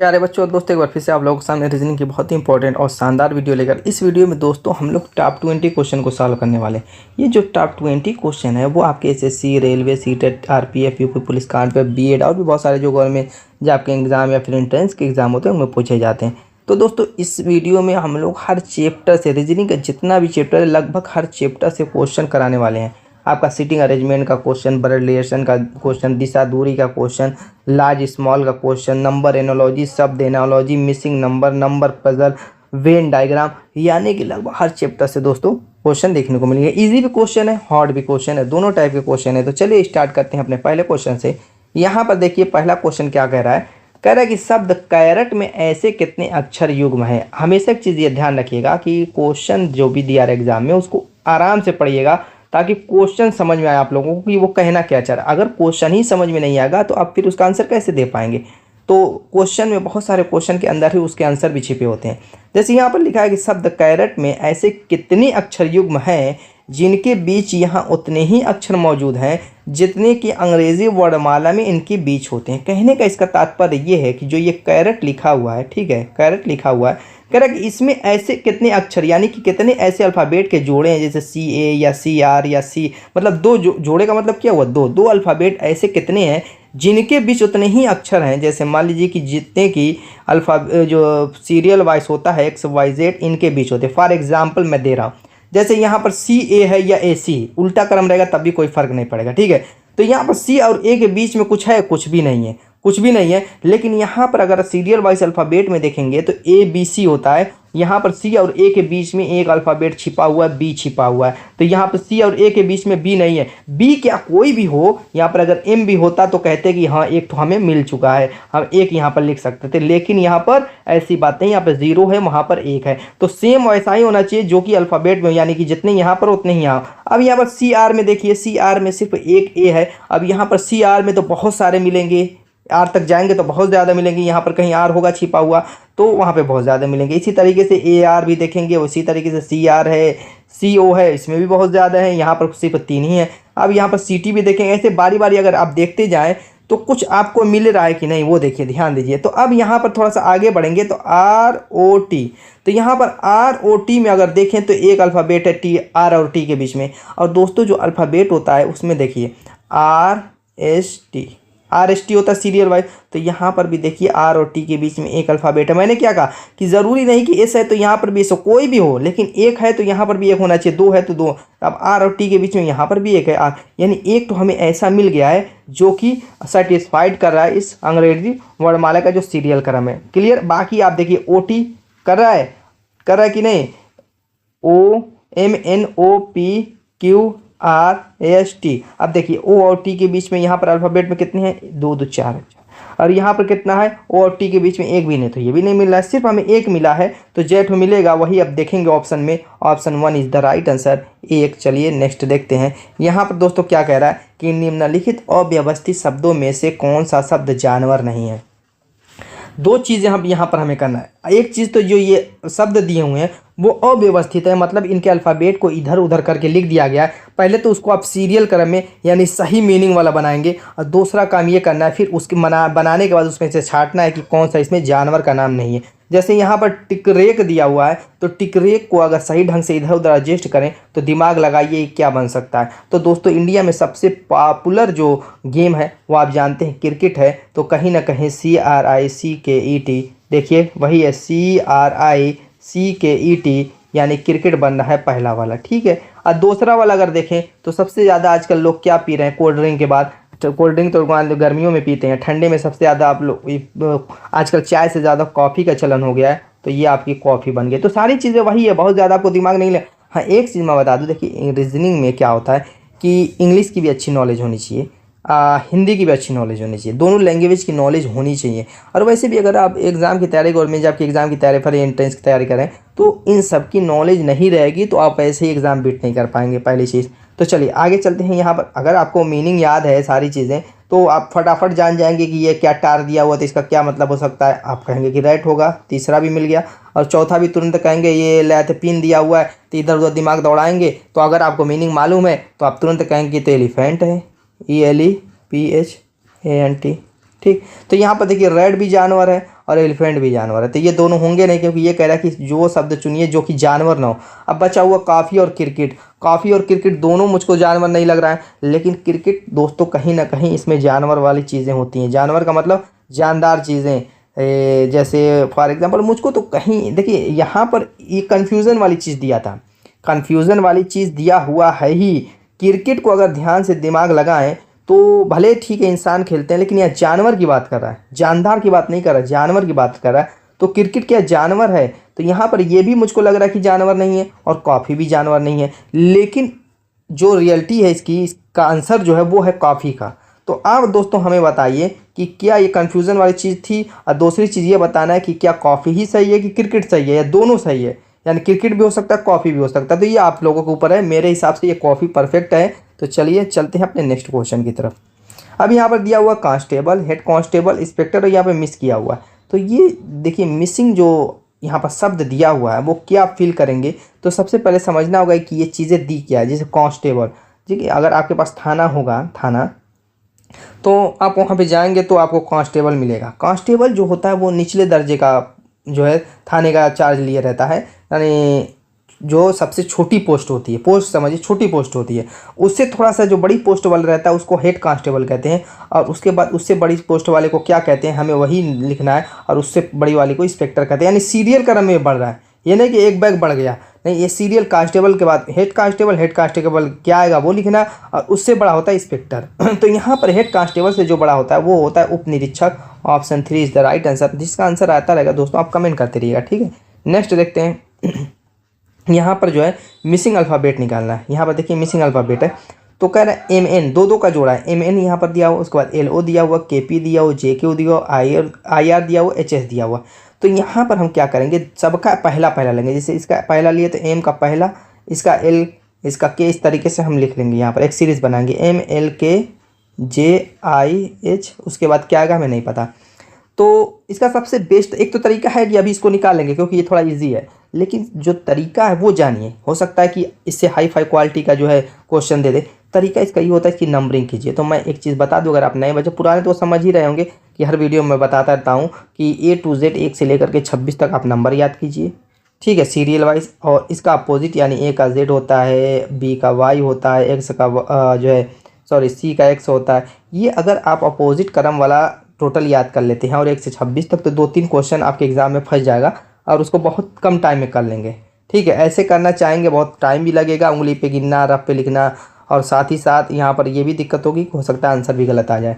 प्यारे बच्चों और दोस्तों, एक बार फिर से आप लोगों के सामने रीजनिंग की बहुत ही इंपॉर्टेंट और शानदार वीडियो लेकर इस वीडियो में दोस्तों हम लोग टॉप 20 क्वेश्चन को सॉल्व करने वाले हैं। ये जो टॉप 20 क्वेश्चन है वो आपके SSC, railway, CTET, RPF, UP police constable, BEd और भी बहुत सारे जो गवर्नमेंट जो आपके एग्जाम या फिर एंट्रेंस के एग्जाम होते हैं उनमें पूछे जाते हैं। तो दोस्तों इस वीडियो में हम लोग हर चैप्टर से, रीजनिंग का जितना भी चैप्टर है लगभग हर चैप्टर से क्वेश्चन कराने वाले हैं। आपका सीटिंग अरेंजमेंट का क्वेश्चन, ब्लड रिलेशन का क्वेश्चन, दिशा दूरी का क्वेश्चन, लार्ज स्मॉल का क्वेश्चन, नंबर एनोलॉजी, शब्द analogy, missing number, number puzzle, Venn diagram, यानी कि लगभग हर चैप्टर से दोस्तों क्वेश्चन देखने को मिलेंगे। इजी भी क्वेश्चन है, हार्ड भी क्वेश्चन है, दोनों टाइप के क्वेश्चन है। तो चलिए स्टार्ट करते हैं अपने पहले क्वेश्चन से। यहाँ पर देखिए पहला क्वेश्चन क्या कह रहा है। कह रहा है कि शब्द कैरेट में ऐसे कितने अक्षर युग्म हैं। हमेशा एक चीज़ ये ध्यान रखिएगा कि क्वेश्चन जो भी दिया है एग्जाम में उसको आराम से पढ़िएगा ताकि क्वेश्चन समझ में आए आप लोगों को कि वो कहना क्या चाह रहा है। अगर क्वेश्चन ही समझ में नहीं आएगा तो आप फिर उसका आंसर कैसे दे पाएंगे। तो क्वेश्चन में बहुत सारे क्वेश्चन के अंदर ही उसके आंसर भी छिपे होते हैं। जैसे यहाँ पर लिखा है कि शब्द कैरेट में ऐसे कितने अक्षर युग्म हैं जिनके बीच यहाँ उतने ही अक्षर मौजूद हैं जितने कि अंग्रेजी वर्णमाला में इनके बीच होते हैं। कहने का इसका तात्पर्य ये है कि जो ये कैरेट लिखा हुआ है, ठीक है, कैरेट लिखा हुआ है, कह रहा है कि इसमें ऐसे कितने अक्षर यानी कि कितने ऐसे अल्फ़ाबेट के जोड़े हैं, जैसे सी ए या सी आर या सी, मतलब दो जोड़े का मतलब क्या हुआ, दो अल्फ़ाबेट ऐसे कितने हैं जिनके बीच उतने ही अक्षर हैं। जैसे मान लीजिए कि जितने की जो सीरियल वाइज होता है XYZ इनके बीच होते हैं। फॉर एग्जाम्पल मैं दे रहा हूँ, जैसे यहाँ पर CA है या AC, उल्टा क्रम रहेगा तब भी कोई फर्क नहीं पड़ेगा, ठीक है। तो यहाँ पर C और A के बीच में कुछ है, कुछ भी नहीं है, कुछ भी नहीं है। लेकिन यहाँ पर अगर सीरियल वाइज अल्फ़ाबेट में देखेंगे तो ABC होता है। यहाँ पर C और A के बीच में एक अल्फ़ाबेट छिपा हुआ है, B छिपा हुआ है। तो यहाँ पर C और A के बीच में B नहीं है। B क्या कोई भी हो, यहाँ पर अगर M भी होता तो कहते कि हाँ एक तो हमें मिल चुका है, हम एक यहाँ पर लिख सकते थे। लेकिन यहाँ पर ऐसी बात नहीं, यहाँ पर 0 है, वहाँ पर 1 है। तो सेम वैसा ही होना चाहिए जो कि अल्फ़ाबेट में, यानी कि जितने यहाँ पर उतने ही यहाँ। अब यहाँ पर CR में देखिए, CR में सिर्फ एक A है। अब यहाँ पर CR में तो बहुत सारे मिलेंगे, आर तक जाएंगे तो बहुत ज़्यादा मिलेंगे। यहाँ पर कहीं आर होगा छिपा हुआ तो वहाँ पे बहुत ज़्यादा मिलेंगे। इसी तरीके से AR भी देखेंगे, उसी तरीके से CR है, CO है, इसमें भी बहुत ज़्यादा है, यहाँ पर सिर्फ 3 ही है। अब यहाँ पर CT भी देखेंगे। ऐसे बारी बारी अगर आप देखते जाएँ तो कुछ आपको मिल रहा है कि नहीं वो देखिए, ध्यान दीजिए। तो अब यहाँ पर थोड़ा सा आगे बढ़ेंगे तो ROT, तो यहाँ पर ROT में अगर देखें तो एक अल्फ़ाबेट है T, R और T के बीच में। और दोस्तों जो अल्फ़ाबेट होता है उसमें देखिए RST होता है सीरियल वाइज। तो यहाँ पर भी देखिए R और T के बीच में एक अल्फ़ाबेट है। मैंने क्या कहा कि ज़रूरी नहीं कि S है तो यहाँ पर भी S हो, कोई भी हो, लेकिन एक है तो यहाँ पर भी एक होना चाहिए, 2 है तो 2। अब R और T के बीच में यहाँ पर भी एक है, यानी एक तो हमें ऐसा मिल गया है जो कि सेटिस्फाइड कर रहा है इस अंग्रेजी वर्णमाला का जो सीरियल क्रम है। क्लियर। बाकी आप देखिए OT कर रहा है कि नहीं, OMNOPQRST। अब देखिए O और T के बीच में यहाँ पर अल्फ़ाबेट में कितने हैं, 2 2 4, और यहाँ पर कितना है, O और T के बीच में एक भी नहीं, तो ये भी नहीं मिल रहा है, सिर्फ हमें एक मिला है। तो जेठ मिलेगा वही अब देखेंगे ऑप्शन में। Option 1 is the right answer, एक। चलिए नेक्स्ट देखते हैं। यहाँ पर दोस्तों क्या कह रहा है कि निम्नलिखित अव्यवस्थित शब्दों में से कौन सा शब्द जानवर नहीं है। दो चीज़ें हम यहाँ पर हमें करना है। एक चीज़ तो जो ये शब्द दिए हुए हैं वो अव्यवस्थित है, मतलब इनके अल्फ़ाबेट को इधर उधर करके लिख दिया गया है। पहले तो उसको आप सीरियल क्रम में यानी सही मीनिंग वाला बनाएंगे, और दूसरा काम ये करना है फिर उसके बनाने के बाद उसमें से छांटना है कि कौन सा इसमें जानवर का नाम नहीं है। जैसे यहाँ पर टिकरेक दिया हुआ है, तो टिकरेक को अगर सही ढंग से इधर उधर एडजस्ट करें तो दिमाग लगाइए क्या बन सकता है। तो दोस्तों इंडिया में सबसे पॉपुलर जो गेम है वो आप जानते हैं क्रिकेट है। तो कहीं ना कहीं CRICKET, देखिए वही है CRICKET, यानी क्रिकेट बन रहा है पहला वाला, ठीक है। और दूसरा वाला अगर देखें तो सबसे ज़्यादा आजकल लोग क्या पी रहे हैं कोल्ड ड्रिंक के बाद, कोल्ड ड्रिंक तो गर्मियों में पीते हैं, ठंडे में सबसे ज़्यादा आप लोग आजकल चाय से ज़्यादा कॉफ़ी का चलन हो गया है। तो ये आपकी कॉफ़ी बन गई। तो सारी चीज़ें वही है, बहुत ज़्यादा आपको दिमाग नहीं ले। हाँ एक चीज़ मैं बता दूँ, देखिए रीजनिंग में क्या होता है कि इंग्लिश की भी अच्छी नॉलेज होनी चाहिए, हिंदी की भी अच्छी नॉलेज होनी चाहिए, दोनों लैंग्वेज की नॉलेज होनी चाहिए। और वैसे भी अगर आप एग्ज़ाम की तैयारी, गवर्नमेंट जॉब की एग्ज़ाम की तैयारी करें, एंट्रेंस की तैयारी करें, तो इन सब की नॉलेज नहीं रहेगी तो आप ऐसे ही एग्ज़ाम बीट नहीं कर पाएंगे, पहली चीज़। तो चलिए आगे चलते हैं। यहाँ पर अगर आपको मीनिंग याद है सारी चीज़ें तो आप फटाफट जान जाएंगे कि ये क्या टार दिया हुआ तो इसका क्या मतलब हो सकता है। आप कहेंगे कि राइट होगा, तीसरा भी मिल गया, और चौथा भी तुरंत कहेंगे ये लैथ पिन दिया हुआ है, तो इधर उधर दिमाग दौड़ाएंगे। तो अगर आपको मीनिंग मालूम है तो आप तुरंत कहेंगे तो एलिफेंट है, ELEPHANT, ठीक। तो यहाँ पर देखिए रेड भी जानवर है और एलिफेंट भी जानवर है, तो ये दोनों होंगे नहीं, क्योंकि ये कह रहा है कि जो शब्द चुनिए जो कि जानवर ना हो। अब बचा हुआ कॉफ़ी और क्रिकेट। कॉफ़ी और क्रिकेट दोनों मुझको जानवर नहीं लग रहा है, लेकिन क्रिकेट दोस्तों कहीं ना कहीं इसमें जानवर वाली चीज़ें होती हैं। जानवर का मतलब जानदार चीज़ें, जैसे फॉर एग्जांपल मुझको तो कहीं देखिए यहाँ पर ये कन्फ्यूज़न वाली चीज़ दिया था, कन्फ्यूज़न वाली चीज़ दिया हुआ है ही। क्रिकेट को अगर ध्यान से दिमाग लगाएं तो भले ठीक है इंसान खेलते हैं, लेकिन यह जानवर की बात कर रहा है, जानदार की बात नहीं कर रहा है, जानवर की बात कर रहा है। तो क्रिकेट क्या जानवर है? तो यहाँ पर ये भी मुझको लग रहा है कि जानवर नहीं है, और कॉफ़ी भी जानवर नहीं है। लेकिन जो रियलिटी है इसका आंसर जो है वो है कॉफ़ी का। तो आप दोस्तों हमें बताइए कि क्या ये कन्फ्यूज़न वाली चीज़ थी, और दूसरी चीज़ ये बताना है कि क्या कॉफ़ी ही सही है कि क्रिकेट सही है, या दोनों सही है, यानी क्रिकेट भी हो सकता है कॉफ़ी भी हो सकता है। तो ये आप लोगों के ऊपर है, मेरे हिसाब से ये कॉफ़ी परफेक्ट है। तो चलिए चलते हैं अपने नेक्स्ट क्वेश्चन की तरफ। अब यहाँ पर दिया हुआ कांस्टेबल, हेड कांस्टेबल, इंस्पेक्टर, और यहाँ पे मिस किया हुआ है। तो ये देखिए मिसिंग जो यहाँ पर शब्द दिया हुआ है वो क्या फील करेंगे। तो सबसे पहले समझना होगा कि ये चीज़ें दी क्या है। जैसे कांस्टेबल, ठीक है, अगर आपके पास थाना होगा, थाना, तो आप वहाँ पे जाएंगे तो आपको कांस्टेबल मिलेगा। कांस्टेबल जो होता है वो निचले दर्जे का जो है थाने का चार्ज लिए रहता है, यानी जो सबसे छोटी पोस्ट होती है, पोस्ट समझिए छोटी पोस्ट होती है, उससे थोड़ा सा जो बड़ी पोस्ट वाला रहता है उसको हेड कांस्टेबल कहते हैं। और उसके बाद उससे बड़ी पोस्ट वाले को क्या कहते हैं हमें वही लिखना है, और उससे बड़ी वाली को इंस्पेक्टर कहते हैं। यानी सीरियल क्रम में बढ़ रहा है, ये नहीं कि एक बैग बढ़ गया, नहीं, ये सीरियल कांस्टेबल के बाद हेड कांस्टेबल क्या आएगा वो लिखना, और उससे बड़ा होता है इंस्पेक्टर। तो यहाँ पर हेड कांस्टेबल से जो बड़ा होता है वो होता है उप निरीक्षक। Option 3 is the right answer. जिसका आंसर आता रहेगा दोस्तों आप कमेंट करते रहिएगा, ठीक है। नेक्स्ट देखते हैं। यहाँ पर जो है मिसिंग अल्फ़ाबेट निकालना है। यहाँ पर देखिए मिसिंग अल्फ़ाबेट है, तो कह रहा है MN, दो का जोड़ा है। MN यहाँ पर दिया हुआ, उसके बाद LO दिया हुआ, KP दिया हुआ, JQ दिया हुआ, IR दिया हुआ, HS दिया हुआ। तो यहाँ पर हम क्या करेंगे, सबका पहला पहला लेंगे। जैसे इसका पहला लिए तो M का पहला, इसका L, इसका K, इस तरीके से हम लिख लेंगे। यहाँ पर एक सीरीज़ बनाएंगे MLKJIH। उसके बाद क्या आएगा हमें नहीं पता। तो इसका सबसे बेस्ट एक तो तरीका है कि अभी इसको निकाल लेंगे क्योंकि ये थोड़ा इजी है, लेकिन जो तरीका है वो जानिए। हो सकता है कि इससे हाई फाई क्वालिटी का जो है क्वेश्चन दे दे। तरीका इसका ये होता है कि नंबरिंग कीजिए। तो मैं एक चीज़ बता दूं, अगर आप नए बच्चे, पुराने तो समझ ही रहे होंगे कि हर वीडियो में बताता रहता हूँ कि A to Z 1 से लेकर के 26 तक आप नंबर याद कीजिए, ठीक है, सीरियल वाइज। और इसका अपोजिट यानी A का Z होता है, B का Y होता है, X का जो है सॉरी C का X होता है। ये अगर आप अपोजिट क्रम वाला टोटल याद कर लेते हैं और 1 से 26 तक, तो 2-3 क्वेश्चन आपके एग्जाम में फंस जाएगा और उसको बहुत कम टाइम में कर लेंगे, ठीक है। ऐसे करना चाहेंगे बहुत टाइम भी लगेगा, उंगली पे गिनना, रफ पे लिखना, और साथ ही साथ यहाँ पर ये भी दिक्कत होगी, हो सकता है आंसर भी गलत आ जाए।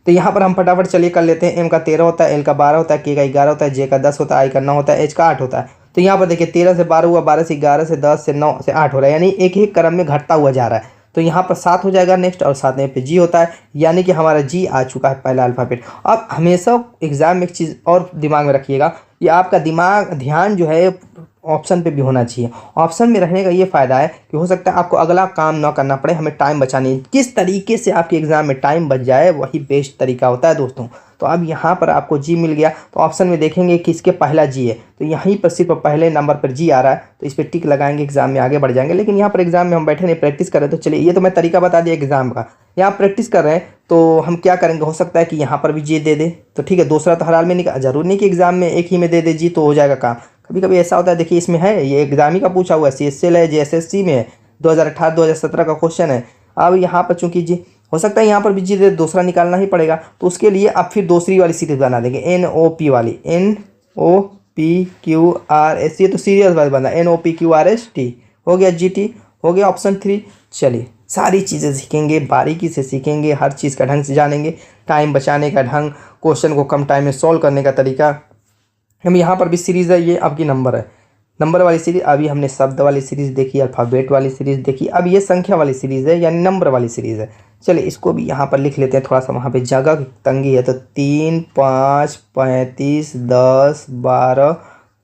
तो यहाँ पर हम फटाफट चलिए कर लेते हैं। M का 13 होता है, L का 12 होता है, K का 11 होता है, J का 10 होता है, I का 9 होता है, H का 8 होता है। तो यहाँ पर देखिए 13 से 12 हुआ, 12 से 11 से 10 से 9 से 8 हो रहा है, यानी एक ही क्रम में घटता हुआ जा रहा है। तो यहाँ पर 7 हो जाएगा नेक्स्ट, और साथ में पे G होता है, यानी कि हमारा G आ चुका है पहला अल्फ़ाबेट। अब हमेशा एग्जाम में एक चीज़ और दिमाग में रखिएगा कि आपका ध्यान जो है ऑप्शन पे भी होना चाहिए। ऑप्शन में रहने का ये फ़ायदा है कि हो सकता है आपको अगला काम ना करना पड़े, हमें टाइम बचानी। किस तरीके से आपके एग्ज़ाम में टाइम बच जाए वही बेस्ट तरीका होता है दोस्तों। तो अब यहाँ पर आपको G मिल गया, तो ऑप्शन में देखेंगे कि इसके पहला G है, तो यहीं पर सिर्फ पहले नंबर पर G आ रहा है, तो इस पर टिक लगाएंगे, एग्जाम में आगे बढ़ जाएंगे। लेकिन यहाँ पर एग्जाम में हम बैठे नहीं, प्रैक्टिस कर रहे हैं। तो चलिए ये तो मैं तरीका बता दिया एग्जाम का, यहाँ प्रैक्टिस कर रहे हैं तो हम क्या करेंगे, हो सकता है कि यहाँ पर भी G दे दे, तो ठीक है। दूसरा तो हर हाल में निकाल, जरूर नहीं कि एग्जाम में एक ही में दे दे G तो हो जाएगा काम। कभी कभी ऐसा होता है, देखिए इसमें है, ये एग्जाम ही का पूछा हुआ है, CSL है, JSSC में है, 2018-2017 का क्वेश्चन है। अब यहाँ पर चूंकि G हो सकता है यहाँ पर भी G दे, दूसरा निकालना ही पड़ेगा। तो उसके लिए अब फिर दूसरी वाली सीरीज बना देंगे, NOP वाली, NOPQRS, ये तो सीरियल वाली बना, NOPQRST हो गया, GT हो गया ऑप्शन 3। चलिए सारी चीज़ें सीखेंगे, बारीकी से सीखेंगे, हर चीज़ का ढंग से जानेंगे, टाइम बचाने का ढंग, क्वेश्चन को कम टाइम में सॉल्व करने का तरीका। हम यहाँ पर भी सीरीज़ है, ये आपकी नंबर है, नंबर वाली सीरीज़। अभी हमने शब्द वाली सीरीज़ देखी, अल्फ़ाबेट वाली सीरीज़ देखी, अब ये संख्या वाली सीरीज़ है यानी नंबर वाली सीरीज़ है। चलिए इसको भी यहाँ पर लिख लेते हैं, थोड़ा सा वहाँ पे जगह की तंगी है। तो 3, 5, 35, 10, 12,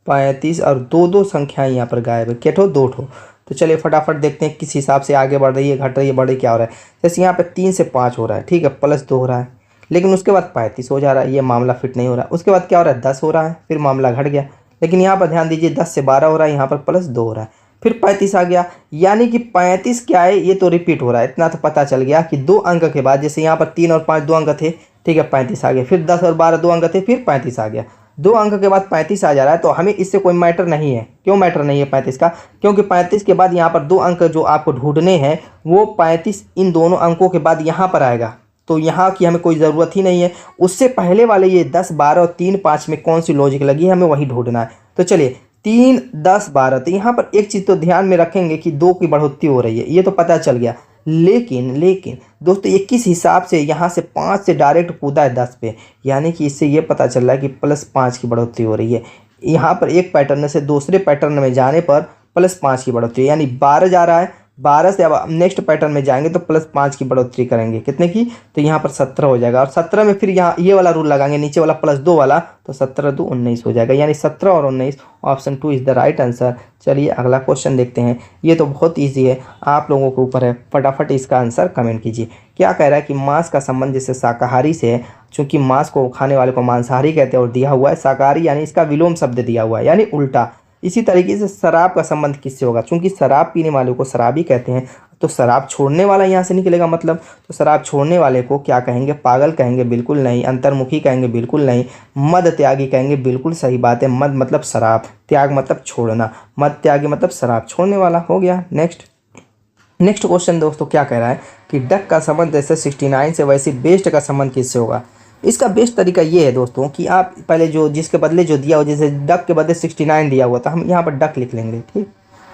35 और दो संख्याएँ यहाँ पर गायब है, क्या ठो 2 ठो। तो चलिए फटाफट देखते हैं किस हिसाब से आगे बढ़ रही है, घट रही है, बढ़ रही, क्या हो रहा है। जैसे यहाँ पे 3 से 5 हो रहा है, ठीक है, +2 हो रहा है, लेकिन उसके बाद 35 हो जा रहा है, ये मामला फिट नहीं हो रहा है। उसके बाद क्या हो रहा है, 10 हो रहा है, फिर मामला घट गया। लेकिन यहाँ पर ध्यान दीजिए 10 से 12 हो रहा है, यहाँ पर +2 हो रहा है, फिर 35 आ गया, यानी कि 35 क्या है, ये तो रिपीट हो रहा है। इतना तो पता चल गया कि 2 अंक के बाद, जैसे यहाँ पर 3 और 5 2 अंक थे, ठीक है, 35 आ गया, फिर 10 और 12 2 अंक थे, फिर 35 आ गया। 2 अंक के बाद 35 आ जा रहा है, तो हमें इससे कोई मैटर नहीं है। क्यों मैटर नहीं है 35 का? क्योंकि 35 के बाद यहाँ पर 2 अंक जो आपको ढूंढने हैं वो 35 इन दोनों अंकों के बाद यहाँ पर आएगा, तो यहाँ की हमें कोई ज़रूरत ही नहीं है। उससे पहले वाले ये 10, 12 और 3, 5 में कौन सी लॉजिक लगी है हमें वही ढूंढना है। तो चलिए 3, 10, 12, तो यहाँ पर एक चीज़ तो ध्यान में रखेंगे कि 2 की बढ़ोतरी हो रही है, ये तो पता चल गया। लेकिन दोस्तों ये किस हिसाब से यहाँ से 5 से डायरेक्ट कूदा है 10 पे, यानी कि इससे ये पता चल रहा है कि +5 की बढ़ोतरी हो रही है। यहाँ पर एक पैटर्न से दूसरे पैटर्न में जाने पर +5 की बढ़ोतरी, यानी 12 जा रहा है, 12 से अब नेक्स्ट पैटर्न में जाएंगे तो +5 की बढ़ोतरी करेंगे, कितने की? तो यहाँ पर 17 हो जाएगा। और 17 में फिर यहाँ ये वाला रूल लगाएंगे, नीचे वाला +2 वाला, तो 17 2 19 हो जाएगा, यानी 17 और 19, option 2 is the right answer. चलिए अगला क्वेश्चन देखते हैं। ये तो बहुत ईजी है, आप लोगों के ऊपर है, फटाफट इसका आंसर कमेंट कीजिए। क्या कह रहा है कि मांस का संबंध जैसे शाकाहारी से है, चूँकि मांस को खाने वाले को मांसाहारी कहते हैं और दिया हुआ है शाकाहारी, यानी इसका विलोम शब्द दिया हुआ है, यानी उल्टा। इसी तरीके से शराब का संबंध किससे होगा? चूंकि शराब पीने वाले को शराबी कहते हैं, तो शराब छोड़ने वाला यहाँ से निकलेगा मतलब, तो शराब छोड़ने वाले को क्या कहेंगे? पागल कहेंगे? बिल्कुल नहीं। अंतर्मुखी कहेंगे? बिल्कुल नहीं। मद त्यागी कहेंगे? बिल्कुल सही बात है। मद मतलब शराब, त्याग मतलब छोड़ना, मद त्यागी मतलब शराब छोड़ने वाला। हो गया। नेक्स्ट क्वेश्चन दोस्तों क्या कह रहा है कि डक का संबंध जैसे 69 से वैसे बेस्ट का संबंध किससे होगा? इसका बेस्ट तरीका ये है दोस्तों कि आप पहले जो जिसके बदले जो दिया हो, जैसे डक के बदले 69 दिया हुआ था, हम यहाँ पर डक लिख लेंगे, ठीक।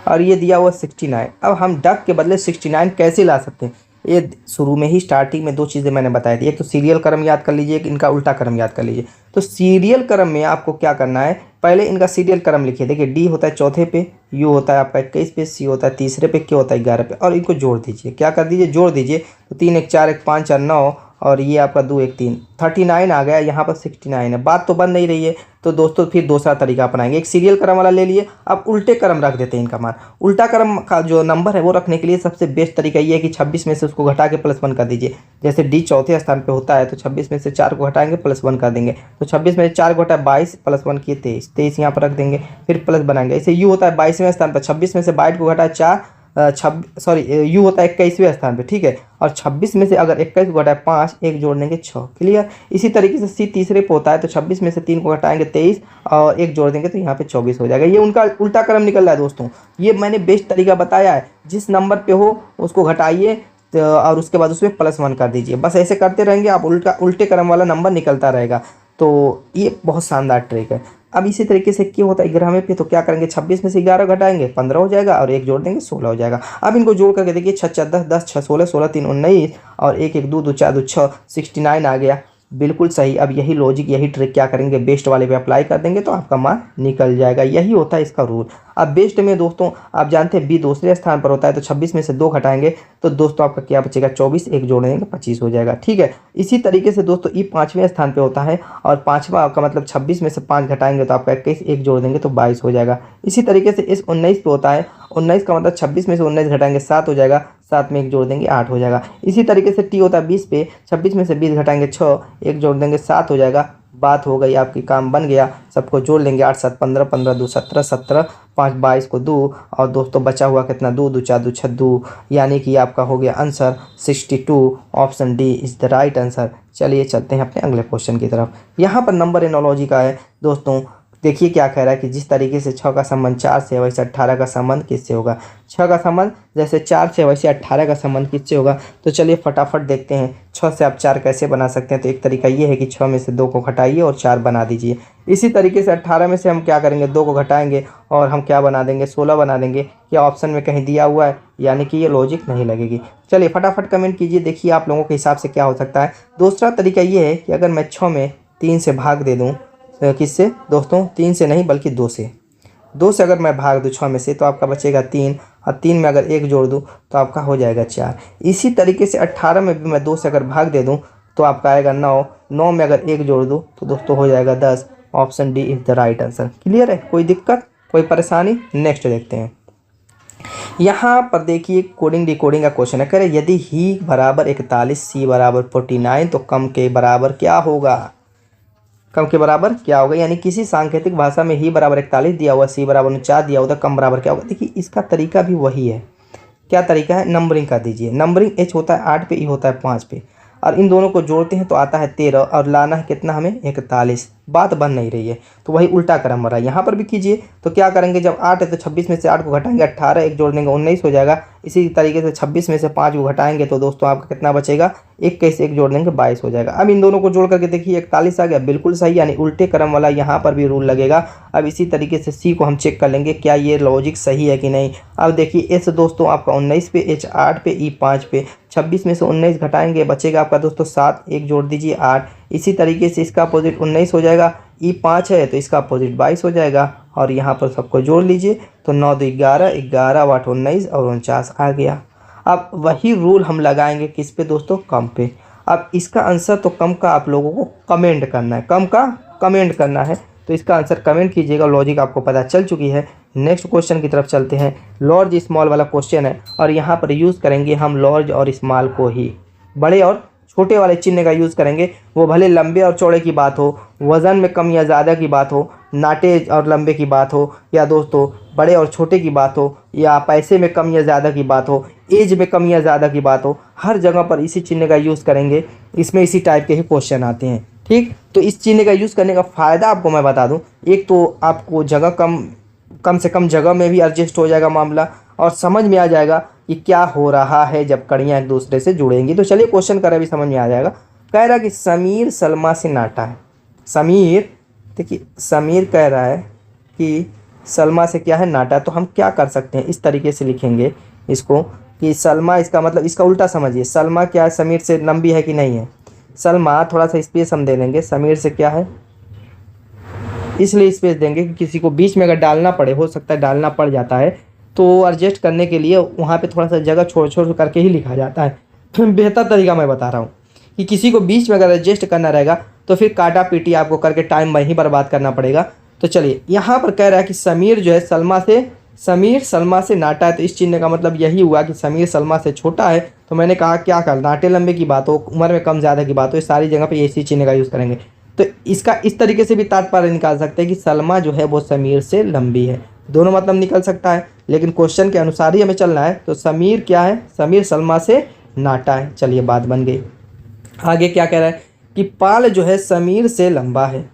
और ये दिया हुआ 69, अब हम डक के बदले 69 कैसे ला सकते हैं? ये शुरू में ही स्टार्टिंग में 2 चीज़ें मैंने बताई थी, एक तो सीरियल क्रम याद कर लीजिए, एक इनका उल्टा क्रम याद कर लीजिए। तो सीरियल क्रम में आपको क्या करना है, पहले इनका सीरियल क्रम लिखिए। देखिए डी होता है चौथे पे, यू होता है आपका 21 पे, सी होता है तीसरे पे, के होता है 11 पे, और इनको जोड़ दीजिए। क्या कर दीजिए? जोड़ दीजिए। तो 3 1 4 1 5 4 9, और ये आपका 2 1 3 39 आ गया। यहाँ पर 69 है, बात तो बन नहीं रही है। तो दोस्तों फिर दूसरा तरीका अपनाएंगे, एक सीरियल क्रम वाला ले लिए, अब उल्टे क्रम रख देते हैं इनका मान। उल्टा क्रम का जो नंबर है वो रखने के लिए सबसे बेस्ट तरीका ये है कि 26 में से उसको घटा के +1 कर दीजिए। जैसे डी चौथे स्थान पे होता है, तो 26 में से 4 को घटाएंगे +1 कर देंगे, तो 26 में से 4 को घटाए 22, +1 किए 23, 23 यहाँ पर रख देंगे, फिर प्लस बनाएंगे। ऐसे यू होता है 22वें स्थान पर, 26 में से 22 को घटाए 4, यू होता है 21वें स्थान पे, ठीक है। और 26 में से अगर 21 को घटाए 5, 1 जोड़ देंगे 6, क्लियर। इसी तरीके से सी तीसरे पे होता है, तो 26 में से 3 को घटाएंगे 23 और 1 जोड़ देंगे तो यहाँ पे 24 हो जाएगा। ये उनका उल्टा क्रम निकल रहा है दोस्तों। ये मैंने बेस्ट तरीका बताया है, जिस नंबर पे हो उसको घटाइए और उसके बाद उसमें +1 कर दीजिए। बस ऐसे करते रहेंगे आप, उल्टे क्रम वाला नंबर निकलता रहेगा। तो ये बहुत शानदार ट्रिक है। अब इसी तरीके से क्या होता है 11वें पे, तो क्या करेंगे 26 में से 11 घटाएंगे 15 हो जाएगा, और 1 जोड़ देंगे 16 हो जाएगा। अब इनको जोड़ करके देखिए 6 4 10 10 6 16 16 3 19 और 1 1 2 2 4 2 6 69 आ गया, बिल्कुल सही। अब यही लॉजिक यही ट्रिक क्या करेंगे, बेस्ट वाले पे अप्लाई कर देंगे तो आपका मान निकल जाएगा। यही होता है इसका रूल। अब बेस्ट में दोस्तों आप जानते हैं बी दूसरे स्थान पर होता है, तो 26 में से 2 घटाएंगे तो दोस्तों आपका क्या बचेगा 24, 1 जोड़ देंगे 25 हो जाएगा, ठीक है। इसी तरीके से दोस्तों ई 5वें स्थान पे होता है, और 5वां आपका मतलब 26 में से 5 घटाएंगे तो आपका 21, 1 जोड़ देंगे तो 22 हो जाएगा। इसी तरीके से इस 19 पे होता है, 19 का मतलब 26 में से 19 घटाएंगे 7 हो जाएगा, 7 में 1 जोड़ देंगे 8 हो जाएगा। इसी तरीके से टी होता है 20 पे, 26 में से 20 घटाएंगे 6, 1 जोड़ देंगे 7 हो जाएगा। बात हो गई आपकी, काम बन गया। सबको जोड़ लेंगे 8 7 15 15 2 17 17 5 22 को 2, और दोस्तों बचा हुआ कितना 2 2 4 2 6 2, यानी कि आपका हो गया answer 62। Option D is the right answer. चलिए चलते हैं अपने अगले क्वेश्चन की तरफ। यहाँ पर नंबर एनोलॉजी का है दोस्तों। देखिए क्या कह रहा है कि जिस तरीके से 6 का संबंध 4 से वैसे 18 का संबंध किससे होगा। 6 का संबंध जैसे 4 से वैसे 18 का संबंध किससे होगा। तो चलिए फटाफट देखते हैं 6 से आप 4 कैसे बना सकते हैं। तो एक तरीका ये है कि 6 में से 2 को घटाइए और 4 बना दीजिए। इसी तरीके से 18 में से हम क्या करेंगे 2 को घटाएंगे और हम क्या बना देंगे 16 बना देंगे। क्या ऑप्शन में कहीं दिया हुआ है, यानी कि ये लॉजिक नहीं लगेगी। चलिए फटाफट कमेंट कीजिए, देखिए आप लोगों के हिसाब से क्या हो सकता है। दूसरा तरीका ये है कि अगर मैं 6 में 3 से भाग दे दूँ, किससे दोस्तों 3 से नहीं बल्कि 2 से। 2 से अगर मैं भाग दूँ 6 में से तो आपका बचेगा 3, और 3 में अगर 1 जोड़ दूँ तो आपका हो जाएगा 4। इसी तरीके से 18 में भी मैं 2 से अगर भाग दे दूँ तो आपका आएगा 9, 9 में अगर 1 जोड़ दूँ तो दोस्तों हो जाएगा 10। Option D is the right answer. Clear है, कोई दिक्कत कोई परेशानी। नेक्स्ट देखते हैं। यहाँ पर देखिए कोडिंग डिकोडिंग का क्वेश्चन है। कह रहे यदि ही बराबर 41 सी बराबर 49 तो कम के बराबर क्या होगा। कम के बराबर क्या होगा, यानी किसी सांकेतिक भाषा में ही बराबर 41 दिया हुआ, सी बराबर 49 दिया हुआ, तो कम बराबर क्या होगा। देखिए इसका तरीका भी वही है। क्या तरीका है, नंबरिंग कर दीजिए। नंबरिंग एच होता है 8 पे, ई होता है 5 पे, और इन दोनों को जोड़ते हैं तो आता है 13, और लाना है कितना हमें 41। बात बन नहीं रही है, तो वही उल्टा क्रम हो रहा है। यहाँ पर भी कीजिए तो क्या करेंगे, जब 8 है तो 26 में से 8 को घटाएंगे 18, एक जोड़ देंगे 19 हो जाएगा। इसी तरीके से 26 में से 5 को घटाएंगे तो दोस्तों आपका कितना बचेगा, 21 से 1 जोड़ देंगे 22 हो जाएगा। अब इन दोनों को जोड़ करके देखिए 41 आ गया, बिल्कुल सही, यानी उल्टे क्रम वाला यहाँ पर भी रूल लगेगा। अब इसी तरीके से सी को हम चेक कर लेंगे क्या ये लॉजिक सही है कि नहीं। अब देखिए एस दोस्तों आपका 19 पे, एच 8 पे, ई 5 पे, 26 में से 19 घटाएंगे बचेगा आपका दोस्तों 7, एक जोड़ दीजिए 8। इसी तरीके से इसका अपोजिट 19 हो जाएगा, ई 5 है तो इसका अपोजिट 22 हो जाएगा। और यहाँ पर सबको जोड़ लीजिए तो 9 2 11, 11 8 19 और 49 आ गया। अब वही रूल हम लगाएंगे किस पे दोस्तों, कम पे। अब इसका आंसर तो कम का आप लोगों को कमेंट करना है, कम का कमेंट करना है, तो इसका आंसर कमेंट कीजिएगा। लॉजिक आपको पता चल चुकी है। नेक्स्ट क्वेश्चन की तरफ चलते हैं। लॉर्ज स्मॉल वाला क्वेश्चन है और यहाँ पर यूज़ करेंगे हम लॉर्ज और स्मॉल को ही, बड़े और छोटे वाले चिन्ह का यूज़ करेंगे। वो भले लंबे और चौड़े की बात हो, वज़न में कम या ज़्यादा की बात हो, नाटे और लंबे की बात हो, या दोस्तों बड़े और छोटे की बात हो, या पैसे में कम या ज़्यादा की बात हो, एज में कम या ज़्यादा की बात हो, हर जगह पर इसी चिन्ह का यूज़ करेंगे। इसमें इसी टाइप के ही क्वेश्चन आते हैं, ठीक। तो इस चिन्ह का यूज़ करने का फ़ायदा आपको मैं बता दूं, एक तो आपको जगह कम से कम जगह में भी एडजस्ट हो जाएगा मामला, और समझ में आ जाएगा कि क्या हो रहा है जब कड़ियाँ एक दूसरे से जुड़ेंगी। तो चलिए क्वेश्चन करें, भी समझ में आ जाएगा। कह रहा है कि समीर सलमा से नाटा है। समीर, देखिए समीर कह रहा है कि सलमा से क्या है, नाटा। तो हम क्या कर सकते हैं, इस तरीके से लिखेंगे इसको कि सलमा, इसका मतलब इसका उल्टा समझिए, सलमा क्या है, समीर से लंबी है कि नहीं है। सलमा थोड़ा सा स्पेस हम दे देंगे, समीर से क्या है, इसलिए स्पेस देंगे कि किसी को बीच में अगर डालना पड़े, हो सकता है डालना पड़ जाता है, तो एडजस्ट करने के लिए वहाँ पे थोड़ा सा जगह छोड़ छोड़ करके ही लिखा जाता है। बेहतर तरीका मैं बता रहा हूँ कि किसी को बीच में अगर एडजस्ट करना रहेगा तो फिर काटा पीटी आपको करके टाइम वहीं बर्बाद करना पड़ेगा। तो चलिए यहाँ पर कह रहा है कि समीर जो है समीर सलमा से नाटा है। तो इस चिन्ह का मतलब यही हुआ कि समीर सलमा से छोटा है। तो मैंने कहा क्या कर, नाटे लंबे की बात हो, उम्र में कम ज़्यादा की बात हो, इस सारी जगह पे इसी चिन्ह का यूज़ करेंगे। तो इसका इस तरीके से भी तात्पर्य निकाल सकते हैं कि सलमा जो है वो समीर से लंबी है। दोनों मतलब निकल सकता है, लेकिन क्वेश्चन के अनुसार ही हमें चलना है। तो समीर क्या है, समीर सलमा से नाटा है। चलिए बात बन गई। आगे क्या कह रहा है कि पाल जो है समीर से लंबा है।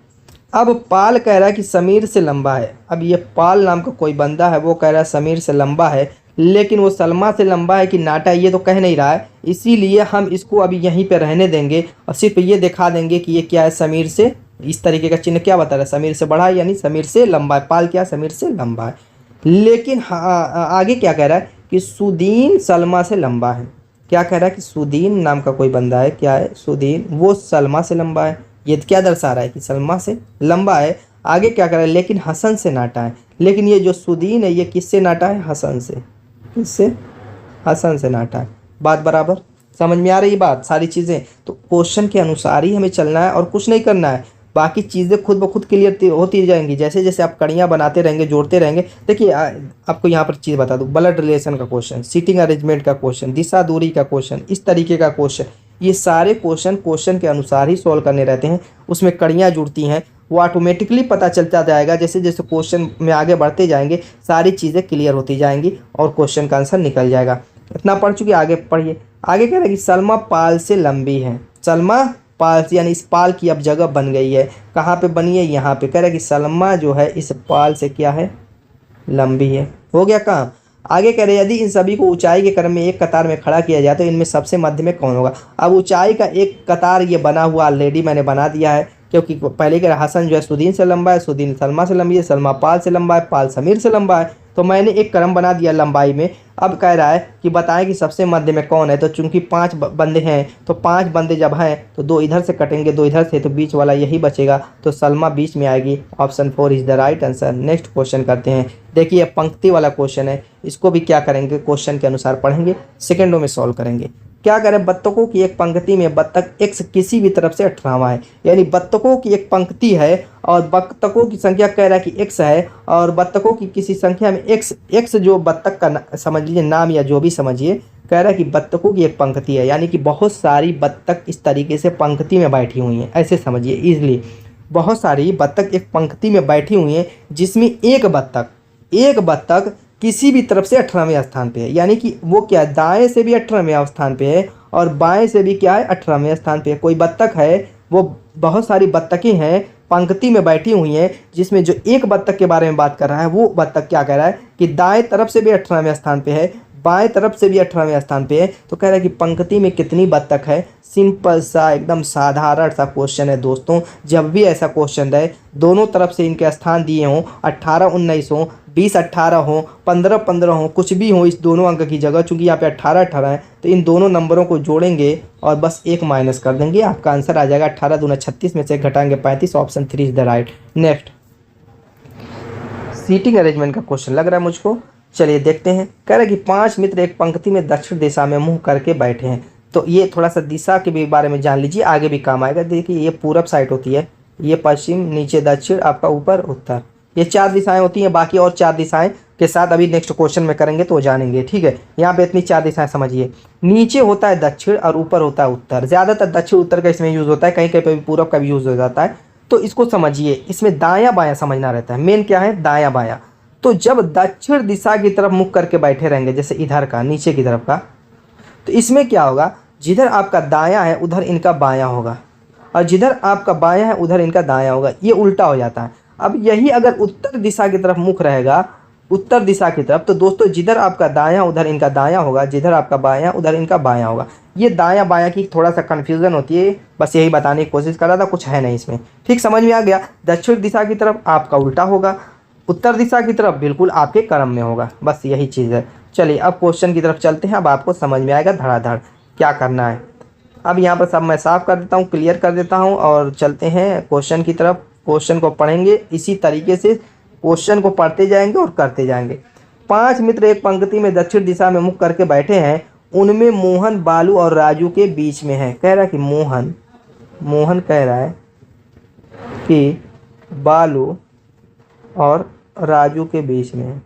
अब पाल कह रहा है कि समीर से लंबा है। अब ये पाल नाम का कोई बंदा है, वो कह रहा है समीर से लंबा है, लेकिन वो सलमा से लंबा है कि नाटा है ये तो कह नहीं रहा है। इसीलिए हम इसको अभी यहीं पे रहने देंगे और सिर्फ ये दिखा देंगे कि ये क्या है, समीर से, इस तरीके का चिन्ह क्या बता रहा है, समीर से बड़ा है यानी समीर से लंबा है। पाल क्या, समीर से लंबा है। लेकिन आगे क्या कह रहा है कि सुदीन सलमा से लंबा है। क्या कह रहा है कि सुदीन नाम का कोई बंदा है, क्या है सुदीन, वो सलमा से लंबा है। ये क्या दर्शा रहा है कि सलमा से लंबा है। आगे क्या कर रहा है, लेकिन हसन से नाटा है। लेकिन ये जो सुदीन है ये किससे नाटा है, हसन से। किससे, हसन से नाटा है। बात बराबर समझ में आ रही बात, सारी चीज़ें। तो क्वेश्चन के अनुसार ही हमें चलना है और कुछ नहीं करना है। बाकी चीज़ें खुद ब खुद क्लियर होती जाएंगी जैसे जैसे आप कड़ियाँ बनाते रहेंगे, जोड़ते रहेंगे। देखिए आपको यहाँ पर चीज़ बता दूँ, ब्लड रिलेशन का क्वेश्चन, सीटिंग अरेंजमेंट का क्वेश्चन, दिशा दूरी का क्वेश्चन, इस तरीके का क्वेश्चन, ये सारे क्वेश्चन के अनुसार ही सॉल्व करने रहते हैं। उसमें कड़ियाँ जुड़ती हैं, वो ऑटोमेटिकली पता चलता जाएगा। जैसे जैसे क्वेश्चन में आगे बढ़ते जाएंगे सारी चीज़ें क्लियर होती जाएंगी और क्वेश्चन का आंसर निकल जाएगा। इतना पढ़ चुके, आगे पढ़िए। आगे कह रहे हैं कि सलमा पाल से लंबी है। सलमा पाल से, यानी इस पाल की अब जगह बन गई है। कहाँ पे बनी है, यहाँ पे। कह रहा है कि सलमा जो है इस पाल से क्या है, लंबी है। हो गया काम। आगे कह रहे यदि इन सभी को ऊंचाई के क्रम में एक कतार में खड़ा किया जाए तो इनमें सबसे मध्य में कौन होगा। अब ऊंचाई का एक कतार ये बना हुआ ऑलरेडी मैंने बना दिया है, क्योंकि पहले कह रहा हसन जो है सुदीन से लंबा है, सुदीन सलमा से लंबी है, सलमा पाल से लंबा है, पाल समीर से लंबा है। तो मैंने एक क्रम बना दिया लंबाई में। अब कह रहा है कि बताएं कि सबसे मध्य में कौन है। तो चूंकि 5 बंदे हैं, तो 5 बंदे जब हैं तो 2 इधर से कटेंगे, 2 इधर से, तो बीच वाला यही बचेगा। तो सलमा बीच में आएगी। Option 4 is the right answer. Next question करते हैं। देखिए ये पंक्ति वाला क्वेश्चन है, इसको भी क्या करेंगे, क्वेश्चन के अनुसार पढ़ेंगे, सेकेंडों में सॉल्व करेंगे। क्या करें, बत्तखों की एक पंक्ति में बत्तख x किसी भी तरफ से 18वां है। यानी बत्तखों की एक पंक्ति है और बत्तखों की संख्या कह रहा है कि x है, और बत्तखों की किसी संख्या में x जो बत्तख का समझ लीजिए नाम या जो भी समझिए, कह रहा है कि बत्तखों की एक पंक्ति है, यानी कि बहुत सारी बत्तख इस तरीके से पंक्ति में बैठी हुई हैं। ऐसे समझिए इजली, बहुत सारी बत्तख एक पंक्ति में बैठी हुई हैं जिसमें एक बत्तख किसी भी तरफ से 18वें स्थान पे है। यानी कि वो क्या है, दाएं से भी 18वें स्थान पे है और बाएं से भी क्या है, 18वें स्थान पे है। कोई बत्तख है, वो बहुत सारी बत्तखें हैं पंक्ति में बैठी हुई हैं, जिसमें जो एक बत्तख के बारे में बात कर रहा है वो बत्तख क्या कह रहा है कि दाएं तरफ से भी 18वें स्थान पे है, बाएं तरफ से भी 18वें स्थान पे है। तो कह रहा है कि पंक्ति में कितनी बत्तख है। सिंपल सा एकदम साधारण सा क्वेश्चन है दोस्तों। जब भी ऐसा क्वेश्चन रहे, दोनों तरफ से इनके स्थान दिए हों, 18 19 हो, 20 18 हो, 15 15 हो, कुछ भी हो इस दोनों अंक की जगह, चूंकि यहाँ पे 18 18 है तो इन दोनों नंबरों को जोड़ेंगे और बस एक माइनस कर देंगे, आपका आंसर आ जाएगा 18 दूना 36 में से घटाएंगे 35। Option 3 is the right. Next, seating arrangement का क्वेश्चन लग रहा है मुझको। चलिए देखते हैं। कह रहा है कि 5 मित्र एक पंक्ति में दक्षिण दिशा में मुंह करके बैठे हैं। तो ये थोड़ा सा दिशा के भी बारे में जान लीजिए, आगे भी काम आएगा। देखिए ये पूरब साइड होती है, ये पश्चिम, नीचे दक्षिण, आपका ऊपर उत्तर, ये 4 दिशाएं होती हैं। बाकी और 4 दिशाएं के साथ अभी नेक्स्ट क्वेश्चन में करेंगे तो जानेंगे, ठीक है। यहाँ पे इतनी 4 दिशाएं समझिए। नीचे होता है दक्षिण और ऊपर होता है उत्तर। ज़्यादातर दक्षिण उत्तर का इसमें यूज़ होता है, कहीं कहीं पे भी पूरब का भी यूज़ हो जाता है। तो इसको समझिए, इसमें दायां बायां समझना रहता है। मेन क्या है, दायां बायां। तो जब दक्षिण दिशा की तरफ मुख करके बैठे रहेंगे, जैसे इधर का, नीचे की तरफ का, तो इसमें क्या होगा, जिधर आपका दायां है उधर इनका बायां होगा, और जिधर आपका बायां है उधर इनका दायां होगा। ये उल्टा हो जाता है। अब यही अगर उत्तर दिशा की तरफ मुख रहेगा, उत्तर दिशा की तरफ, तो दोस्तों जिधर आपका दायां उधर इनका दायां होगा, जिधर आपका बायां उधर इनका बायां होगा। ये दायां बायां की थोड़ा सा कन्फ्यूजन होती है, बस यही बताने की कोशिश कर रहा था, कुछ है नहीं इसमें। ठीक समझ में आ गया। दक्षिण दिशा की तरफ आपका उल्टा होगा, उत्तर दिशा की तरफ बिल्कुल आपके क्रम में होगा, बस यही चीज़ है। चलिए अब क्वेश्चन की तरफ चलते हैं। अब आपको समझ में आएगा धड़ाधड़ क्या करना है। अब यहाँ पर सब मैं साफ कर देता हूँ, क्लियर कर देता हूँ और चलते हैं क्वेश्चन की तरफ। क्वेश्चन को पढ़ेंगे, इसी तरीके से क्वेश्चन को पढ़ते जाएंगे और करते जाएंगे। 5 मित्र एक पंक्ति में दक्षिण दिशा में मुख करके बैठे हैं। उनमें मोहन बालू और राजू के बीच में है। कह रहा है कि मोहन कह रहा है कि बालू और राजू के बीच में है।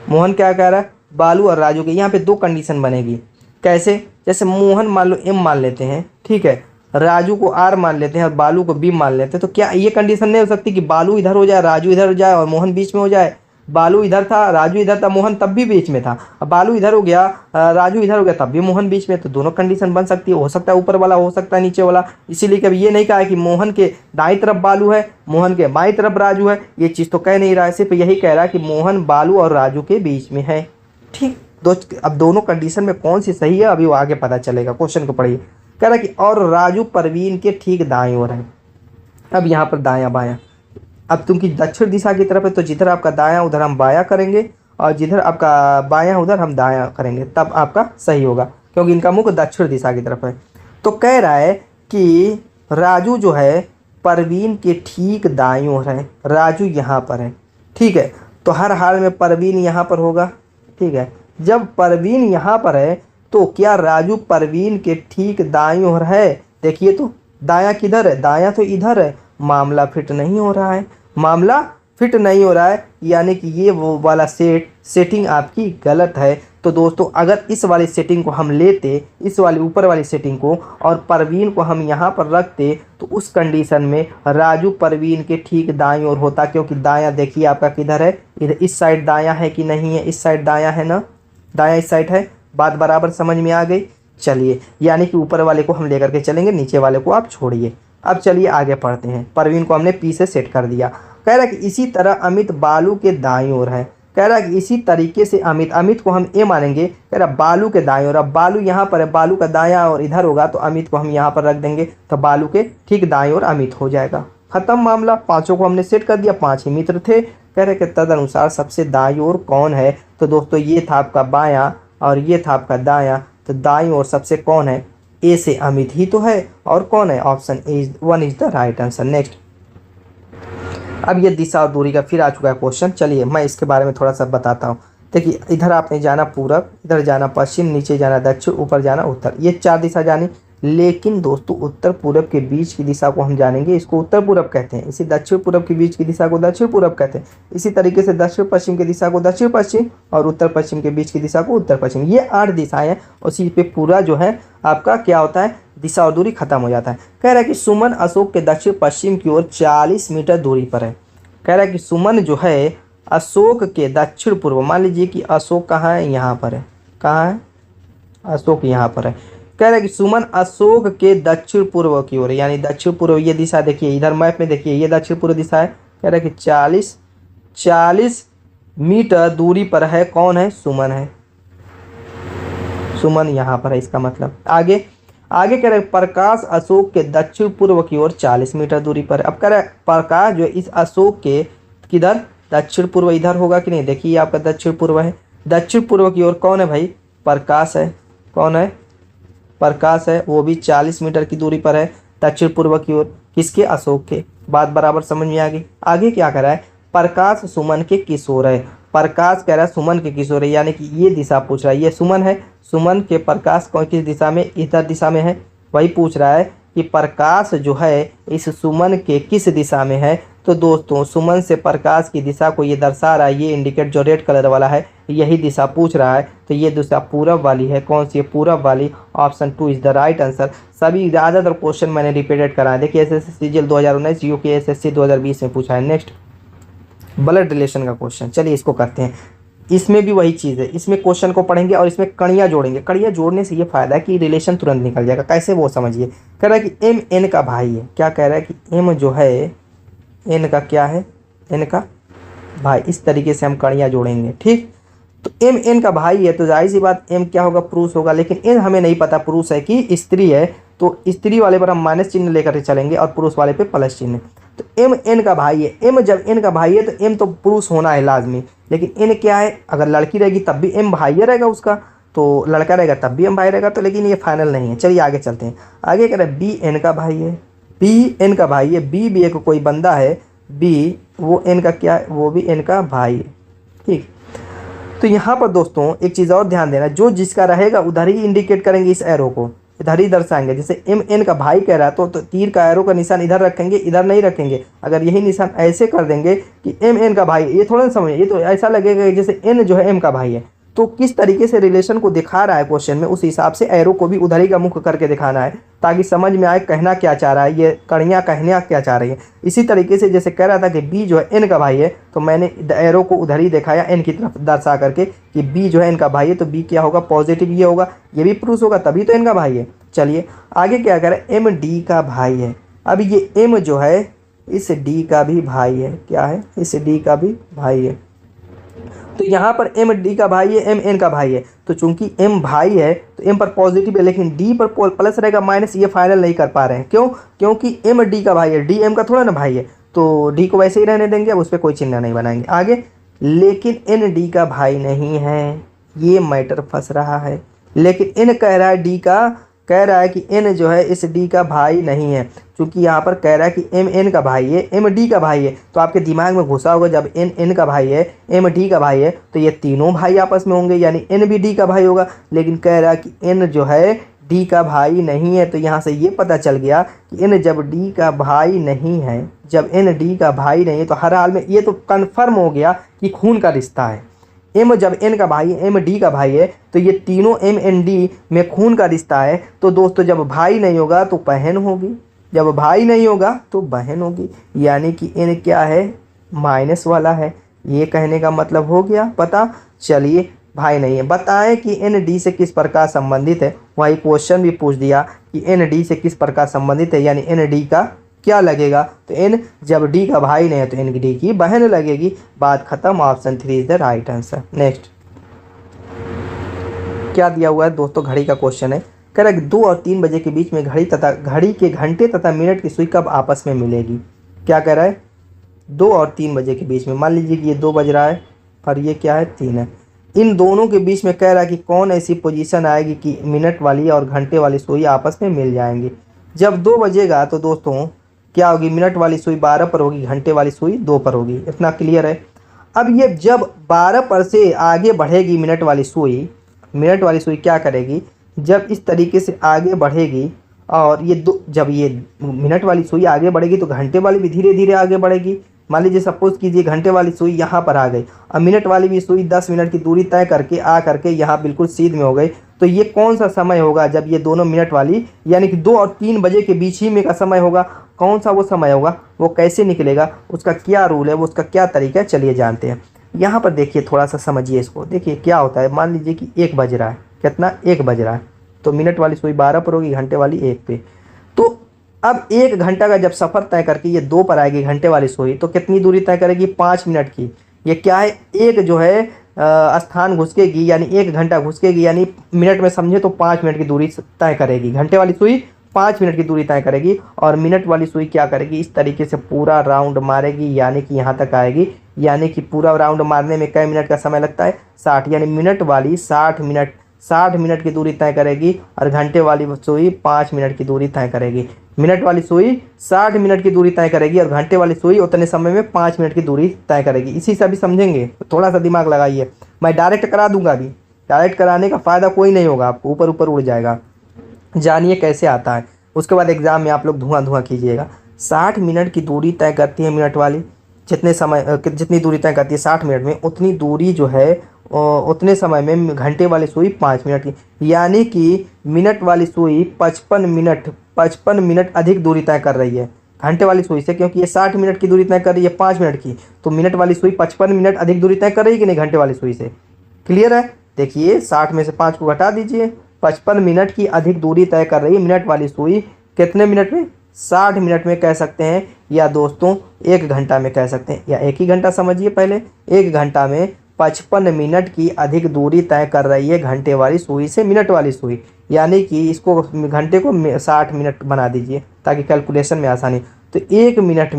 मोहन क्या कह रहा है, बालू और राजू के। यहाँ पे 2 कंडीशन बनेगी। कैसे, जैसे मोहन मान लो M मान लेते हैं, ठीक है, राजू को R मान लेते हैं और बालू को B मान लेते हैं। तो क्या ये कंडीशन नहीं हो सकती कि बालू इधर हो जाए, राजू इधर हो जाए और मोहन बीच में हो जाए। बालू इधर था, राजू इधर था, मोहन तब भी बीच में था। अब बालू इधर हो गया, राजू इधर हो गया, तब भी मोहन बीच में। तो दोनों कंडीशन बन सकती है। हो सकता है ऊपर वाला, हो सकता है नीचे वाला। इसीलिए कभी ये नहीं कहा है कि मोहन के दाईं तरफ बालू है, मोहन के बाईं तरफ राजू है। ये चीज़ तो कह नहीं रहा है, सिर्फ यही कह रहा है कि मोहन बालू और राजू के बीच में है। ठीक, अब दोनों कंडीशन में कौन सी सही है अभी वो आगे पता चलेगा। क्वेश्चन को पढ़िए। कह रहा है कि और राजू परवीन के ठीक दाएं ओर है। अब यहाँ पर दायां बायां, अब क्योंकि दक्षिण दिशा की तरफ है तो जिधर आपका दायां उधर हम बायां करेंगे और जिधर आपका बायां उधर हम दायां करेंगे, तब आपका सही होगा, क्योंकि इनका मुख दक्षिण दिशा की तरफ है। तो कह रहा है कि राजू जो है परवीन के ठीक दाईं ओर है। राजू यहाँ पर है, ठीक है। तो हर हाल में परवीन यहाँ पर होगा, ठीक है। जब परवीन यहाँ पर है तो क्या राजू परवीन के ठीक दाईं ओर है। देखिए तो दायां किधर है, दायां तो इधर है। मामला फिट नहीं हो रहा है, मामला फिट नहीं हो रहा है, यानी कि ये वो वाला सेटिंग आपकी गलत है। तो दोस्तों अगर इस वाली सेटिंग को हम लेते, इस वाली ऊपर वाली सेटिंग को, और परवीन को हम यहाँ पर रखते, तो उस कंडीशन में राजू परवीन के ठीक दाईं ओर होता, क्योंकि दायां देखिए आपका किधर है, इधर इस साइड दायां है कि नहीं है, इस साइड दायां है ना, दायां इस साइड है। बात बराबर समझ में आ गई। चलिए, यानी कि ऊपर वाले को हम लेकर के चलेंगे, नीचे वाले को आप छोड़िए। अब चलिए आगे पढ़ते हैं। परवीन को हमने P से सेट कर दिया। कह रहा है कि इसी तरह अमित बालू के दाईं ओर है। कह रहा है कि इसी तरीके से अमित को हम A मानेंगे। कह रहा बालू के दाईं ओर, अब बालू यहाँ पर है, बालू का दायां और इधर होगा, तो अमित को हम यहाँ पर रख देंगे, तो बालू के ठीक दाईं ओर अमित हो जाएगा। खत्म मामला। 5 को हमने सेट कर दिया, 5 ही मित्र थे। कह रहे कि तदनुसार सबसे दाईं ओर कौन है। तो दोस्तों ये था आपका बायां और ये था आपका दायां, तो दाईं ओर सबसे कौन है, ए से अमित ही तो है, और कौन है, option A is the right answer. Next, अब ये दिशा और दूरी का फिर आ चुका है क्वेश्चन। चलिए मैं इसके बारे में थोड़ा सा बताता हूँ। देखिए इधर आपने जाना पूरब, इधर जाना पश्चिम, नीचे जाना दक्षिण, ऊपर जाना उत्तर, ये 4 दिशा जानी। लेकिन दोस्तों उत्तर पूरब के बीच की दिशा को हम जानेंगे, इसको उत्तर पूरब कहते हैं। इसी दक्षिण पूरब के बीच की दिशा को दक्षिण पूरब कहते हैं। इसी तरीके से दक्षिण पश्चिम की दिशा को दक्षिण पश्चिम और उत्तर पश्चिम के बीच की दिशा को उत्तर पश्चिम। ये 8 दिशाएं हैं। उसी पे पूरा जो है आपका क्या होता है, दिशा और दूरी खत्म हो जाता है। कह रहा है कि सुमन अशोक के दक्षिण पश्चिम की ओर 40 मीटर दूरी पर है। कह रहा है कि सुमन जो है अशोक के दक्षिण पूर्व, मान लीजिए कि अशोक कहाँ है, यहाँ पर है। कहाँ है, अशोक यहाँ पर है। कह रहा है कि सुमन अशोक के दक्षिण पूर्व की ओर, यानी दक्षिण पूर्व ये दिशा देखिए, इधर मैप में देखिए ये दक्षिण पूर्व दिशा है। कह रहा है कि 40 मीटर दूरी पर है, कौन है, सुमन है, सुमन यहाँ पर है, इसका मतलब। आगे आगे कह रहे हैं प्रकाश अशोक के दक्षिण पूर्व की ओर 40 मीटर दूरी पर है। अब कह रहा है प्रकाश जो इस अशोक के किधर, दक्षिण पूर्व, इधर होगा कि नहीं, देखिए आपका दक्षिण पूर्व है, दक्षिण पूर्व की ओर कौन है भाई, प्रकाश है, कौन है, प्रकाश है, वो भी 40 मीटर की दूरी पर है दक्षिण पूर्व की ओर, किसके, अशोक के। बात बराबर समझ में आ गई। आगे क्या कर रहा है, प्रकाश सुमन के किशोर है, प्रकाश कह रहा है सुमन के किशोर है, यानी कि ये दिशा पूछ रहा है, ये सुमन है, सुमन के प्रकाश कौन किस दिशा में, इधर दिशा में है, वही पूछ रहा है कि प्रकाश जो है इस सुमन के किस दिशा में है। तो दोस्तों सुमन से प्रकाश की दिशा को ये दर्शा रहा है, ये इंडिकेट जो रेड कलर वाला है यही दिशा पूछ रहा है, तो ये दिशा पूरब वाली है, कौन सी है, पूरब वाली, option 2 is the right answer. सभी ज़्यादातर क्वेश्चन मैंने रिपीटेड करा है, देखिए SSC CGL 2019, UPSSC 2020 में पूछा है। नेक्स्ट ब्लड रिलेशन का क्वेश्चन, चलिए इसको करते हैं। इसमें भी वही चीज़ है, इसमें क्वेश्चन को पढ़ेंगे और इसमें कड़ियाँ जोड़ेंगे। कड़ियाँ जोड़ने से ये फायदा है कि रिलेशन तुरंत निकल जाएगा। कैसे वो समझिए। कह रहा है कि एम एन का भाई है, क्या कह रहा है कि एम जो है एन का क्या है, एन का भाई। इस तरीके से हम कड़ियाँ जोड़ेंगे, ठीक। तो एम एन का भाई है तो जाहिर सी बात एम क्या होगा, पुरुष होगा, लेकिन एन हमें नहीं पता पुरुष है कि स्त्री है, तो स्त्री वाले पर हम माइनस चिन्ह लेकर चलेंगे और पुरुष वाले पे प्लस चिन्ह। तो एम एन का भाई है, एम जब एन का भाई है तो एम तो पुरुष होना है लाजमी, लेकिन एन क्या है, अगर लड़की रहेगी तब भी एम भाई रहेगा उसका, तो लड़का रहेगा तब भी एम भाई रहेगा, तो लेकिन ये फाइनल नहीं है। चलिए आगे चलते हैं। आगे कह रहे हैं बी एन का भाई है, बी एन का भाई है, बी भी एक कोई बंदा है, बी वो एन का क्या है, वो भी एन का भाई है, ठीक। तो यहाँ पर दोस्तों एक चीज़ और ध्यान देना, जो जिसका रहेगा उधर ही इंडिकेट करेंगे, इस एरो को इधर ही दर्शाएंगे। जैसे एम एन का भाई कह रहा है तो तीर का एरो का निशान इधर रखेंगे, इधर नहीं रखेंगे। अगर यही निशान ऐसे कर देंगे कि एम एन का भाई, ये थोड़ा ना समझिए, ये तो ऐसा लगेगा जैसे एन जो है एम का भाई है। तो किस तरीके से रिलेशन को दिखा रहा है क्वेश्चन में, उस हिसाब से एरो को भी उधर ही का मुख करके दिखाना है, ताकि समझ में आए कहना क्या चाह रहा है, ये कड़ियाँ कहना क्या चाह रही है। इसी तरीके से जैसे कह रहा था कि बी जो है एन का भाई है, तो मैंने एरो को उधर ही दिखाया एन की तरफ दर्शा करके कि बी जो है एन का भाई है, तो बी क्या होगा, पॉजिटिव ये होगा, ये भी पुरुष होगा, तभी तो एन का भाई है। चलिए आगे क्या करें, एम डी का भाई है। अब ये एम जो है इस डी का भी भाई है, क्या है, इस डी का भी भाई है। तो यहाँ पर एम डी का भाई है, एम एन का भाई है, तो चूंकि एम भाई है तो एम पर पॉजिटिव है, लेकिन डी पर प्लस रहेगा माइनस, ये फाइनल नहीं कर पा रहे हैं। क्यों, क्योंकि एम डी का भाई है, डी एम का थोड़ा ना भाई है, तो डी को वैसे ही रहने देंगे, अब उस पर कोई चिन्ह नहीं बनाएंगे। आगे लेकिन एन डी का भाई नहीं है, ये मैटर फंस रहा है। लेकिन एन कह रहा है डी का, कह रहा है कि एन जो है इस डी का भाई नहीं है, क्योंकि यहाँ पर कह रहा है कि एम एन का भाई है, एम डी का भाई है। तो आपके दिमाग में घुसा होगा जब एन एन का भाई है, एम डी का भाई है, तो ये तीनों भाई आपस में होंगे, यानी एन भी डी का भाई होगा। लेकिन कह रहा है कि एन जो है डी का भाई नहीं है, तो यहाँ से ये पता चल गया कि एन जब डी का भाई नहीं है, जब एन डी का भाई नहीं है, तो हर हाल में ये तो कन्फर्म हो गया कि खून का रिश्ता है। एम जब एन का भाई है, एम डी का भाई है, तो ये तीनों एम एन डी में खून का रिश्ता है। तो दोस्तों जब भाई नहीं होगा तो बहन होगी, जब भाई नहीं होगा तो बहन होगी, यानी कि एन क्या है, माइनस वाला है। ये कहने का मतलब हो गया पता। चलिए भाई नहीं है, बताएं कि एन डी से किस प्रकार संबंधित है। वही क्वेश्चन भी पूछ दिया कि एन डी से किस प्रकार संबंधित है, यानी एन डी का क्या लगेगा, तो एन जब डी का भाई नहीं है तो एन डी की बहन लगेगी। बात खत्म, option 3 is the right answer. Next क्या दिया हुआ है दोस्तों, घड़ी का क्वेश्चन है। कह रहा है 2 और 3 बजे के बीच में घड़ी के घंटे तथा मिनट की सुई कब आपस में मिलेगी। क्या कह रहा है, 2 और 3 बजे के बीच में। मान लीजिए कि ये 2 बज रहा है और ये क्या है, 3 है। इन दोनों के बीच में कह रहा है कि कौन ऐसी पोजीशन आएगी कि मिनट वाली और घंटे वाली सुई आपस में मिल जाएंगी। जब 2 बजेगा तो दोस्तों क्या होगी, मिनट वाली सुई 12 पर होगी, घंटे वाली सुई 2 पर होगी। इतना क्लियर है। अब ये जब 12 पर से आगे बढ़ेगी मिनट वाली सुई क्या करेगी, जब इस तरीके से आगे बढ़ेगी और ये जब ये मिनट वाली सुई आगे बढ़ेगी तो घंटे वाली भी धीरे धीरे आगे बढ़ेगी। मान लीजिए सपोज कीजिए घंटे वाली सुई यहाँ पर आ गई और मिनट वाली भी सुई 10 मिनट की दूरी तय करके आ करके यहाँ बिल्कुल सीध में हो गई। तो ये कौन सा समय होगा जब ये दोनों मिनट वाली, यानी कि 2 और 3 बजे के बीच ही में का समय होगा। कौन सा वो समय होगा, वो कैसे निकलेगा, उसका क्या रूल है, वो उसका क्या तरीका है, चलिए जानते हैं। यहाँ पर देखिए थोड़ा सा समझिए इसको। देखिए क्या होता है, मान लीजिए कि 1 बज रहा है, कितना, 1 बज रहा है, तो मिनट वाली सुई 12 पर होगी, घंटे वाली 1 पे। तो अब 1 घंटा का जब सफ़र तय करके ये 2 पर आएगी घंटे वाली सुई, तो कितनी दूरी तय करेगी? 5 मिनट की। ये क्या है, एक जो है स्थान घुसकेगी, यानी 1 घंटा घुसकेगी, यानी मिनट में समझे तो 5 मिनट की दूरी तय करेगी। घंटे वाली सुई 5 मिनट की दूरी तय करेगी, और मिनट वाली सुई क्या करेगी? इस तरीके से पूरा राउंड मारेगी, यानी कि यहाँ तक आएगी। यानी कि पूरा राउंड मारने में कई मिनट का समय लगता है? 60। यानी मिनट वाली 60 मिनट की दूरी तय करेगी, और घंटे वाली सुई 5 मिनट की दूरी तय करेगी। मिनट वाली सुई 60 मिनट की दूरी तय करेगी, और घंटे वाली सुई उतने समय में 5 मिनट की दूरी तय करेगी। इसी से अभी समझेंगे, थोड़ा सा दिमाग लगाइए। मैं डायरेक्ट करा दूंगा, अभी डायरेक्ट कराने का फ़ायदा कोई नहीं होगा, आपको ऊपर ऊपर उड़ जाएगा। जानिए कैसे आता है, उसके बाद एग्ज़ाम में आप लोग धुआं कीजिएगा। 60 मिनट की दूरी तय करती है मिनट वाली, जितनी दूरी तय करती है 60 मिनट में, उतनी दूरी जो है उतने समय में घंटे वाली सुई 5 मिनट की। यानी कि मिनट वाली सुई 55 मिनट अधिक दूरी तय कर रही है घंटे वाली सुई से, क्योंकि ये 60 मिनट की दूरी तय कर रही है 5 मिनट की, तो मिनट वाली सुई 55 मिनट अधिक दूरी तय कर रही है कि नहीं घंटे वाली सुई से? क्लियर है? देखिए 60 में से 5 को घटा दीजिए, 55 मिनट की अधिक दूरी तय कर रही है मिनट वाली सुई। कितने मिनट में? 60 मिनट में कह सकते हैं, या दोस्तों 1 घंटा में कह सकते हैं, या 1 ही घंटा समझिए पहले। 1 घंटा में 55 मिनट की अधिक दूरी तय कर रही है घंटे वाली सुई से मिनट वाली सुई। यानी कि इसको घंटे को 60 मिनट बना दीजिए ताकि कैलकुलेशन में आसानी। तो 1 मिनट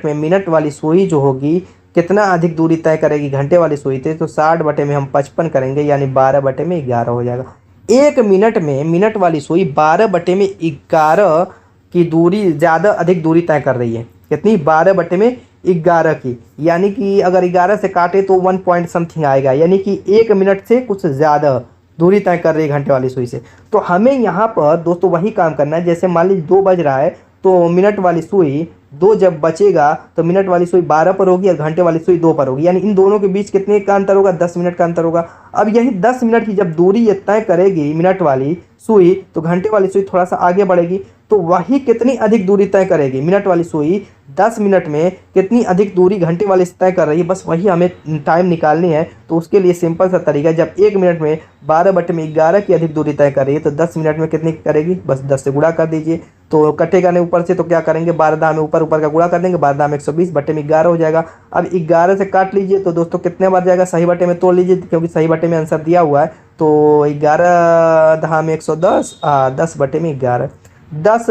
में मिनट वाली सुई जो होगी कितना अधिक दूरी तय करेगी घंटे वाली सुई से? तो 60 बटे में हम 55 करेंगे, यानी 12 बटे में 11 हो जाएगा। 1 मिनट में मिनट वाली सुई 12 बटे में 11 की दूरी ज़्यादा अधिक दूरी तय कर रही है। कितनी? 12 बटे में 11 की। यानी कि अगर 11 से काटे तो 1 पॉइंट समथिंग आएगा, यानी कि 1 मिनट से कुछ ज़्यादा दूरी तय कर रही है घंटे वाली सुई से। तो हमें यहाँ पर दोस्तों वही काम करना है। जैसे मान लीजिए 2 बज रहा है, तो मिनट वाली सुई 2 जब बचेगा तो मिनट वाली सुई 12 पर होगी और घंटे वाली सुई 2 पर होगी, यानी इन दोनों के बीच कितने का अंतर होगा? 10 मिनट का अंतर होगा। अब यही 10 मिनट की जब दूरी ये तय करेगी मिनट वाली सुई, तो घंटे वाली सुई थोड़ा सा आगे बढ़ेगी, तो वही कितनी अधिक दूरी तय करेगी? मिनट वाली सुई 10 मिनट में कितनी अधिक दूरी घंटे वाली से तय कर रही है, बस वही हमें टाइम निकालनी है। तो उसके लिए सिंपल सा तरीका है, जब 1 मिनट में 12 बटे में 11 की अधिक दूरी तय कर रही है, तो 10 मिनट में कितनी करेगी? बस 10 से गुणा कर दीजिए, तो कटेगा नहीं ऊपर से, तो क्या करेंगे? 12 में ऊपर का गुणा कर देंगे, 12 में 120 बटे में 11 हो जाएगा। अब 11 से काट लीजिए, तो दोस्तों कितने बार जाएगा? सही बटे में तोड़ लीजिए, क्योंकि सही बटे में आंसर दिया हुआ है। तो 11 में 110, 10 बटे में 11, 10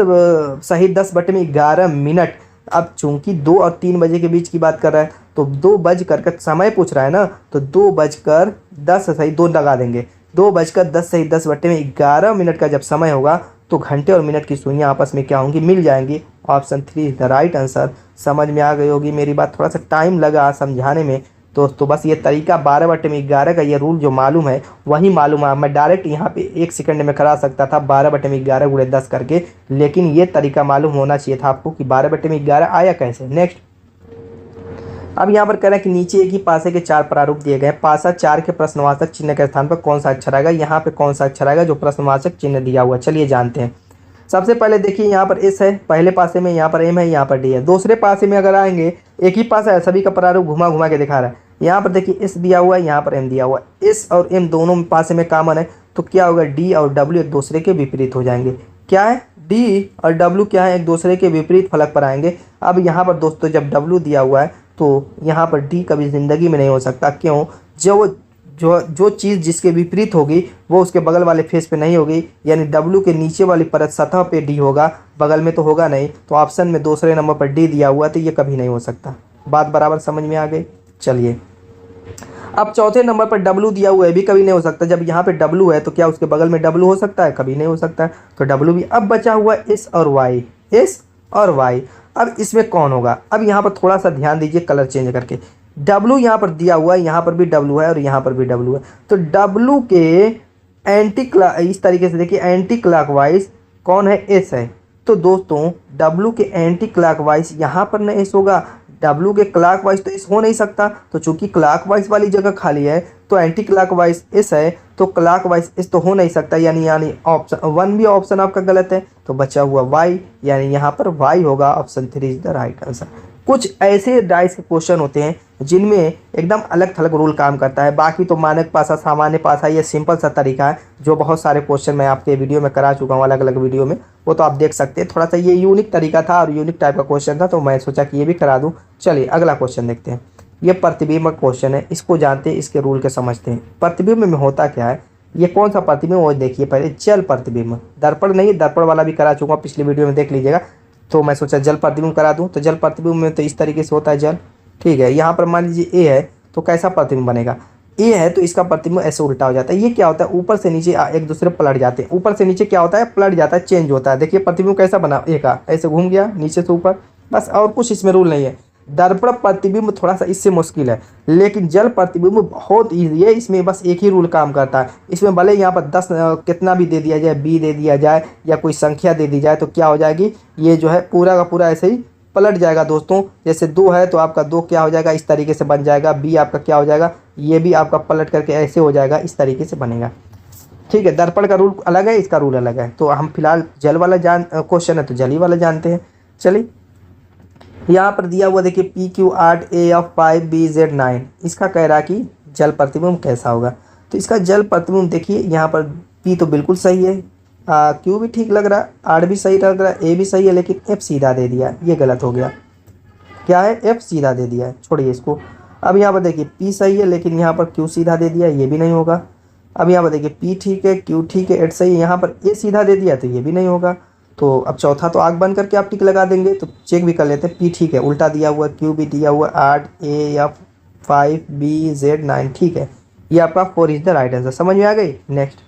सही 10 बटे में 11 मिनट। अब चूंकि 2 और 3 बजे के बीच की बात कर रहा है, तो 2 बजकर समय पूछ रहा है ना, तो 2:10 सही 2 लगा देंगे, 2:10 सही 10 बटे में 11 मिनट का जब समय होगा, तो घंटे और मिनट की सुइयां आपस में क्या होंगी? मिल जाएंगी। Option 3 is the right answer. समझ में आ गई होगी मेरी बात, थोड़ा सा टाइम लगा समझाने में दोस्तों। बस ये तरीका 12 बटे में 11 का ये रूल जो मालूम है वही मालूम है। मैं डायरेक्ट यहाँ पे 1 सेकंड में करा सकता था 12 बटे में 11 गुणे 10 करके, लेकिन ये तरीका मालूम होना चाहिए था आपको कि 12 बटे में 11 आया कैसे। नेक्स्ट, अब यहाँ पर कह रहा है कि नीचे एक ही पासे के 4 प्रारूप दिए गए, पासा 4 के प्रश्नवाचक चिन्ह के स्थान पर कौन सा अक्षर आएगा? यहाँ पे कौन सा अक्षर आएगा जो प्रश्नवाचक चिन्ह दिया हुआ? चलिए जानते हैं। सबसे पहले देखिए यहाँ पर एस है पहले पासे में, यहाँ पर एम है, यहाँ पर डी है। दूसरे पासे में अगर आएंगे, एक ही पासा है, सभी का प्रारूप घुमा घुमा के दिखा रहा है। यहाँ पर देखिए एस दिया हुआ है, यहाँ पर एम दिया हुआ है। एस और एम दोनों पासे में कॉमन है, तो क्या होगा? डी और डब्ल्यू एक दूसरे के विपरीत हो जाएंगे। क्या है? डी और डब्ल्यू क्या है? एक दूसरे के विपरीत फलक पर आएंगे। अब यहाँ पर दोस्तों जब डब्ल्यू दिया हुआ है, तो यहाँ पर डी कभी ज़िंदगी में नहीं हो सकता। क्यों? जो चीज़ जिसके विपरीत होगी वो उसके बगल वाले फेस पे नहीं होगी, यानी डब्ल्यू के नीचे वाली परत सतह पे डी होगा, बगल में तो होगा नहीं। तो ऑप्शन में दूसरे नंबर पर डी दिया हुआ है, तो ये कभी नहीं हो सकता। बात बराबर समझ में आ गई? चलिए, अब चौथे नंबर पर डब्ल्यू दिया हुआ है, भी कभी नहीं हो सकता। जब यहाँ पे डब्ल्यू है तो क्या उसके बगल में डब्ल्यू हो सकता है? कभी नहीं हो सकता, तो डब्ल्यू भी। अब बचा हुआ एस और वाई, एस और वाई। अब इसमें कौन होगा? अब यहाँ पर थोड़ा सा ध्यान दीजिए कलर चेंज करके। डब्ल्यू यहाँ पर दिया हुआ है, यहाँ पर भी डब्ल्यू है और यहाँ पर भी डब्ल्यू है, तो डब्ल्यू के इस तरीके से देखिए एंटी क्लॉकवाइज कौन है? एस है। तो दोस्तों डब्ल्यू के एंटी क्लॉकवाइज यहाँ पर न एस होगा, डब्ल्यू के क्लॉकवाइज तो एस हो नहीं सकता। तो चूंकि क्लॉकवाइज वाली जगह खाली है, तो एंटी क्लॉकवाइज एस है, तो क्लॉकवाइज एस तो हो नहीं सकता, यानी ऑप्शन 1 भी ऑप्शन आपका गलत है। तो बचा हुआ वाई, यानी यहाँ पर वाई होगा। Option 3 is the right answer. कुछ ऐसे डाइस के क्वेश्चन होते हैं जिनमें एकदम अलग थलग रूल काम करता है। बाकी तो मानक पासा, सामान्य पासा, ये सिंपल सा तरीका है जो बहुत सारे क्वेश्चन मैं आपके वीडियो में करा चुका हूँ अलग अलग वीडियो में, वो तो आप देख सकते हैं। थोड़ा सा ये यूनिक तरीका था और यूनिक टाइप का क्वेश्चन था, तो मैं सोचा कि ये भी करा दूँ। चलिए अगला क्वेश्चन देखते हैं। ये प्रतिबिंब क्वेश्चन है, इसको जानते हैं, इसके रूल के समझते हैं। प्रतिबिंब में होता क्या है, ये कौन सा प्रतिबिंब, वो देखिए पहले। जल प्रतिबिंब, दर्पण नहीं, दर्पण वाला भी करा चुका पिछली वीडियो में, देख लीजिएगा। तो मैं सोचा जल प्रतिबिंब करा दूं। तो जल प्रतिबिंब में तो इस तरीके से होता है जल, ठीक है। यहाँ पर मान लीजिए ए है, तो कैसा प्रतिबिंब बनेगा, ए है तो इसका प्रतिबिंब ऐसे उल्टा हो जाता है। ये क्या होता है, ऊपर से नीचे एक दूसरे पलट जाते हैं। ऊपर से नीचे क्या होता है, पलट जाता है, चेंज होता है। देखिए प्रतिबिंब कैसा बना, ए का ऐसे घूम गया नीचे से ऊपर, बस, और कुछ इसमें रूल नहीं है। दर्पण प्रतिबिंब थोड़ा सा इससे मुश्किल है, लेकिन जल प्रतिबिंब बहुत ईजी है। इसमें बस एक ही रूल काम करता है। इसमें भले यहाँ पर 10 कितना भी दे दिया जाए, बी दे दिया जाए या कोई संख्या दे दी जाए, तो क्या हो जाएगी, ये जो है पूरा का पूरा ऐसे ही पलट जाएगा दोस्तों। जैसे 2 है तो आपका 2 क्या हो जाएगा, इस तरीके से बन जाएगा। बी आपका क्या हो जाएगा, ये भी आपका पलट करके ऐसे हो जाएगा, इस तरीके से बनेगा, ठीक है। दर्पण का रूल अलग है, इसका रूल अलग है। तो हम फिलहाल जल वाला क्वेश्चन है तो जल ही वाला जानते हैं। चलिए यहाँ पर दिया हुआ देखिए PQ8 AF5 BZ9, इसका कह रहा है कि जल प्रतिबिंब कैसा होगा। तो इसका जल प्रतिबिंब देखिए, यहाँ पर P तो बिल्कुल सही है, Q भी ठीक लग रहा है, R भी सही लग रहा है, A भी सही है, लेकिन F सीधा दे दिया, ये गलत हो गया। क्या है, F सीधा दे दिया है, छोड़िए इसको। अब यहाँ पर देखिए P सही है, लेकिन यहाँ पर Q सीधा दे दिया, ये भी नहीं होगा। अब यहाँ पर देखिए P ठीक है, Q ठीक है, H सही है, यहाँ पर A सीधा दे दिया तो ये भी नहीं होगा। तो अब चौथा तो आग बंद करके आप टिक लगा देंगे। तो चेक भी कर लेते हैं, P ठीक है, उल्टा दिया हुआ, Q भी दिया हुआ, 8 AF5 BZ9, ठीक है। ये आपका 4 इज द राइट आंसर। समझ में आ गई। नेक्स्ट,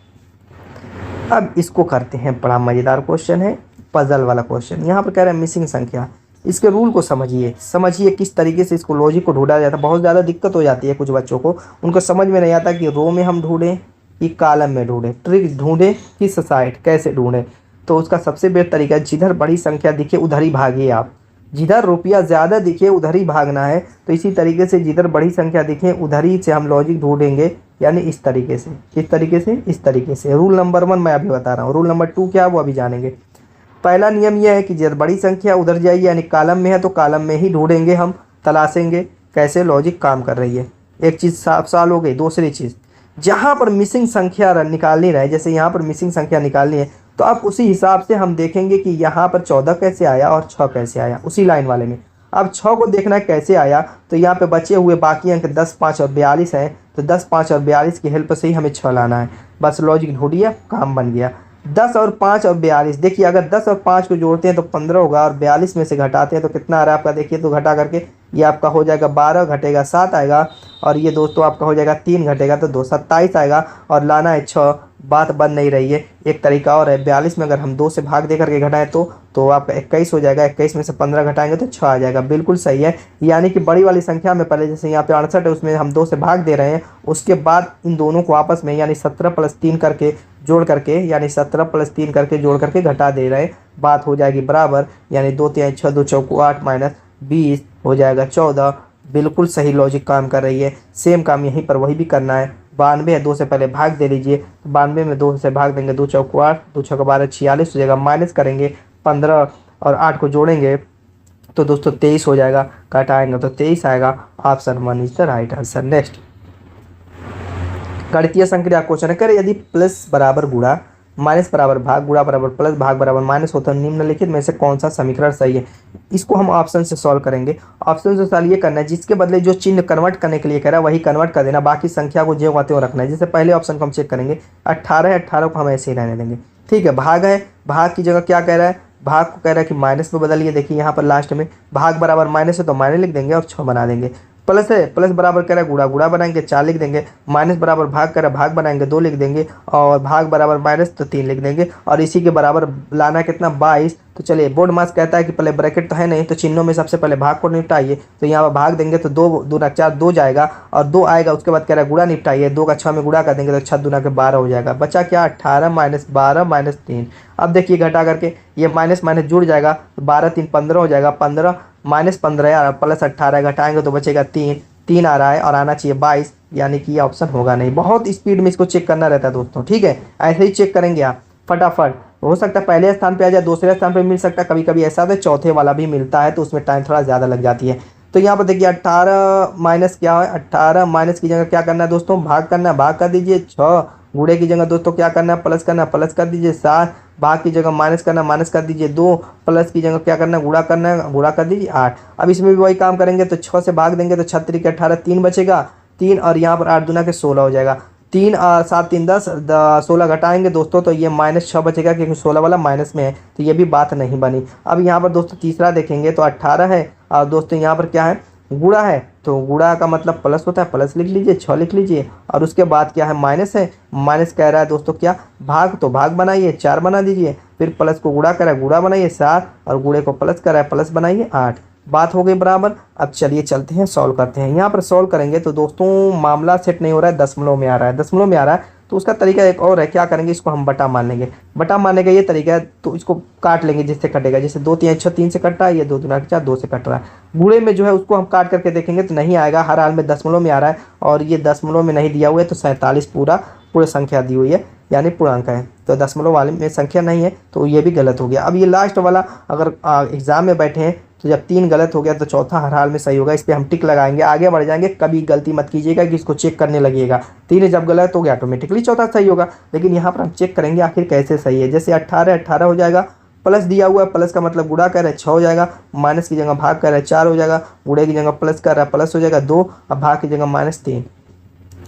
अब इसको करते हैं, बड़ा मज़ेदार क्वेश्चन है, पजल वाला क्वेश्चन। यहाँ पर कह रहे हैं मिसिंग संख्या। इसके रूल को समझिए किस तरीके से इसको लॉजिक को ढूंढा जाता है। बहुत ज़्यादा दिक्कत हो जाती है कुछ बच्चों को, उनको समझ में नहीं आता कि रो में हम ढूंढें कि कॉलम में ढूंढें, ट्रिक ढूंढें किस साइड कैसे ढूंढें। तो उसका सबसे बेस्ट तरीका है, जिधर बड़ी संख्या दिखे उधर ही भागिए आप। जिधर रुपया ज़्यादा दिखे उधर ही भागना है। तो इसी तरीके से जिधर बड़ी संख्या दिखे उधर ही से हम लॉजिक ढूंढेंगे, यानी इस तरीके से, किस तरीके से, इस तरीके से। रूल नंबर 1 मैं अभी बता रहा हूँ, रूल नंबर 2 क्या है वो अभी जानेंगे। पहला नियम यह है कि जिधर बड़ी संख्या उधर जाइए, यानी कॉलम में है तो कॉलम में ही ढूंढेंगे, हम तलाशेंगे कैसे लॉजिक काम कर रही है। एक चीज़ साफ हो गई। दूसरी चीज़, जहाँ पर मिसिंग संख्या निकालनी रहे, जैसे यहाँ पर मिसिंग संख्या निकालनी है, तो आप उसी हिसाब से हम देखेंगे कि यहाँ पर 14 कैसे आया और 6 कैसे आया, उसी लाइन वाले में। अब 6 को देखना है कैसे आया, तो यहाँ पे बचे हुए बाकी अंक 10, 5 और 42 हैं। तो 10, 5 और 42 की हेल्प से ही हमें 6 लाना है। बस लॉजिक ढूंढिए, काम बन गया। 10 और 5 और 42, देखिए अगर 10 और 5 को जोड़ते हैं तो 15 होगा, और 42 में से घटाते हैं तो कितना आ रहा है आपका, देखिए तो घटा करके ये आपका हो जाएगा 12, घटेगा 7 आएगा, और ये दोस्तों आपका हो जाएगा 3 घटेगा तो 2, 27 आएगा, और लाना है 6। बात बन नहीं रही है, एक तरीका और है। 42 में अगर हम 2 से भाग दे करके घटाएं तो आपका 21 हो जाएगा। 21 में से 15 घटाएंगे तो 6 आ जाएगा, बिल्कुल सही है। यानी कि बड़ी वाली संख्या में पहले, जैसे यहाँ पे 68 है, उसमें हम 2 से भाग दे रहे हैं, उसके बाद इन दोनों को आपस में यानी 17 + 3 करके जोड़ करके, यानी 17 + 3 करके जोड़ करके घटा दे रहे हैं। बात हो जाएगी बराबर, यानी 2 3 6, 2 चौको 8 - 20 हो जाएगा 14। बिल्कुल सही लॉजिक काम कर रही है। सेम काम यहीं पर वही भी करना है। 92 है, 2 से पहले भाग दे लीजिए। 92 में 2 से भाग देंगे, 2 चौको 8, 2 छक्का 12, 46 हो जाएगा। माइनस करेंगे 15 और 8 को जोड़ेंगे तो दोस्तों 23 हो जाएगा। घटाएंगे तो 23 आएगा। Option 1 is the right answer. Next, गणितीय संक्रिया क्वेश्चन है। करें यदि प्लस बराबर गुणा, माइनस बराबर भाग, गुणा बराबर प्लस, भाग बराबर माइनस होता है, निम्नलिखित में से कौन सा समीकरण सही है। इसको हम ऑप्शन से सॉल्व करेंगे। ऑप्शन से सॉल्व ये करना है, जिसके बदले जो चिन्ह कन्वर्ट करने के लिए कह रहा है वही कन्वर्ट कर देना, बाकी संख्या को ज्यों आते हुए रखना है। जैसे पहले ऑप्शन को हम चेक करेंगे, 18 है, 18 को हम ऐसे ही रहने देंगे, ठीक है। भाग है, भाग की जगह क्या कह रहा है, भाग को कह रहा है कि माइनस में बदलिए। देखिए यहाँ पर लास्ट में भाग बराबर माइनस है तो माइनस लिख देंगे और 6 बना देंगे। प्लस है, प्लस बराबर कह रहा है गुणा, गुणा बनाएंगे 4 लिख देंगे। माइनस बराबर भाग कह रहा है, भाग बनाएंगे 2 लिख देंगे, और भाग बराबर माइनस तो 3 लिख देंगे, और इसी के बराबर लाना कितना 22। तो चलिए, बोर्ड मास कहता है कि पहले ब्रैकेट तो है नहीं, तो चिन्हों में सबसे पहले भाग को निपटाइए। तो यहाँ पर भाग देंगे तो 2 दूना 4, 2 जाएगा और 2 आएगा। उसके बाद कह रहा है गुणा निपटाइए, 2 का 6 में गुणा कर देंगे तो 6 दूना के 12 हो जाएगा। बचा क्या, 18 - 12 - 3। अब देखिए घटा करके ये माइनस माइनस जुड़ जाएगा, 12 3 15 हो जाएगा। 15 - 15 यार प्लस 18 घटाएंगे तो बचेगा 3 आ रहा है, और आना चाहिए 22, यानी कि ये ऑप्शन होगा नहीं। बहुत स्पीड में इसको चेक करना रहता है दोस्तों, ठीक है। ऐसे ही चेक करेंगे आप फटाफट। हो सकता है पहले स्थान पे आ जाए, दूसरे स्थान पे मिल सकता है, कभी कभी ऐसा होता है चौथे वाला भी मिलता है, तो उसमें टाइम थोड़ा ज़्यादा लग जाती है। तो यहाँ पर देखिए 18 माइनस क्या है, 18 माइनस की जगह क्या करना है दोस्तों, भाग करना है, भाग कर दीजिए 6। गुणे की जगह दोस्तों क्या करना है, प्लस करना है, प्लस कर दीजिए 7। भाग की जगह माइनस करना है, माइनस कर दीजिए 2। प्लस की जगह क्या करना है, गुणा करना है, गुणा कर दीजिए 8। अब इसमें भी वही काम करेंगे, तो 6 से भाग देंगे तो 36 के 18, 3 बचेगा 3, और यहाँ पर 8 दूना के 16 हो जाएगा। 3 और 7 3 10, 16 घटाएंगे दोस्तों तो ये -6 बचेगा, क्योंकि 16 वाला माइनस में है, तो ये भी बात नहीं बनी। अब यहाँ पर दोस्तों तीसरा देखेंगे तो 18 है, और दोस्तों यहाँ पर क्या है, गुणा है, तो गुणा का मतलब प्लस होता है, प्लस लिख लीजिए, 6 लिख लीजिए, और उसके बाद क्या है, माइनस है, माइनस कह रहा है दोस्तों क्या, भाग, तो भाग बनाइए 4 बना दीजिए, फिर प्लस को गुणा करा है, गुणा बनाइए 7, और गुणे को प्लस करा है, प्लस बनाइए 8। बात हो गई बराबर। अब चलिए चलते हैं, सॉल्व करते हैं। यहाँ पर सॉल्व करेंगे तो दोस्तों मामला सेट नहीं हो रहा है, दशमलव में आ रहा है, दशमलव में आ रहा है, तो उसका तरीका एक और है, क्या करेंगे, इसको हम बटा मान लेंगे। बटा मानने का ये तरीका है, तो इसको काट लेंगे जिससे कटेगा, जैसे 2 3 6 3 से कट रहा है, ये 2 दूना 4 2 से कट रहा है। गुणे में जो है उसको हम काट करके देखेंगे तो नहीं आएगा, हर हाल में दशमलव में आ रहा है, और ये दशमलव में नहीं दिया हुआ है, तो 47 पूरी संख्या दी हुई है, यानी पूर्णांक है, तो दशमलव वाले में संख्या नहीं है, तो ये भी गलत हो गया। अब ये लास्ट वाला अगर एग्जाम में बैठे हैं तो जब 3 गलत हो गया तो चौथा हर हाल में सही होगा, इस पर हम टिक लगाएंगे, आगे बढ़ जाएंगे। कभी गलती मत कीजिएगा कि इसको चेक करने लगिएगा, 3 जब गलत हो गया ऑटोमेटिकली चौथा सही होगा, लेकिन यहाँ पर हम चेक करेंगे आखिर कैसे सही है। जैसे 18 हो जाएगा, प्लस दिया हुआ है, प्लस का मतलब गुणा कर रहा है 6 हो जाएगा, माइनस की जगह भाग कर रहा है 4 हो जाएगा, गुणे की जगह प्लस कर रहा है प्लस हो जाएगा 2, अब भाग की जगह -3।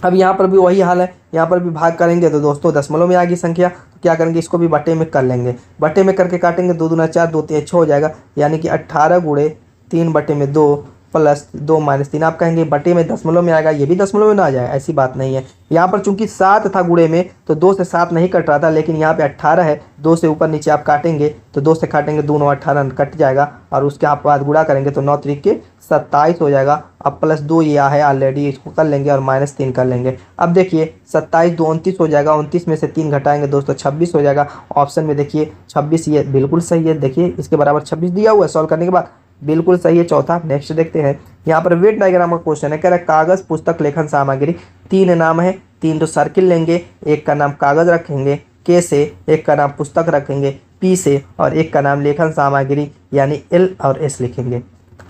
अब यहाँ पर भी वही हाल है, यहाँ पर भी भाग करेंगे तो दोस्तों दशमलव में आ गई संख्या, तो क्या करेंगे, इसको भी बट्टे में कर लेंगे, बट्टे में करके काटेंगे, 2 दूना 4 2 3 6 हो जाएगा, यानी कि 18 गुणे 3/2 प्लस 2 -3। आप कहेंगे बट्टे में दशमलव में आएगा, ये भी दशमलव में ना आ जाए, ऐसी बात नहीं है। यहाँ पर चूंकि 7 था गुणे में, तो 2 से 7 नहीं कट रहा था, लेकिन यहाँ पे 18 है, 2 से ऊपर नीचे आप काटेंगे तो 2 से काटेंगे 2 9 18 कट जाएगा, और उसके आप बाद गुणा करेंगे तो 9 3 27 हो जाएगा। अब प्लस 2 ये है ऑलरेडी, इसको कर लेंगे और -3 कर लेंगे। अब देखिए 27 2 29 हो जाएगा, 29 में से 3 घटाएंगे दोस्तों 26 हो जाएगा। ऑप्शन में देखिए 26, ये बिल्कुल सही है, देखिए इसके बराबर 26 दिया हुआ है, सॉल्व करने के बाद बिल्कुल सही है चौथा। नेक्स्ट देखते हैं, यहाँ पर वेट डायग्राम का क्वेश्चन है, कह रहा है कागज पुस्तक लेखन सामग्री, 3 नाम है, 3 तो सर्किल लेंगे, एक का नाम कागज रखेंगे, के से एक का नाम पुस्तक रखेंगे, पी से और एक का नाम लेखन सामग्री यानी एल और एस लिखेंगे।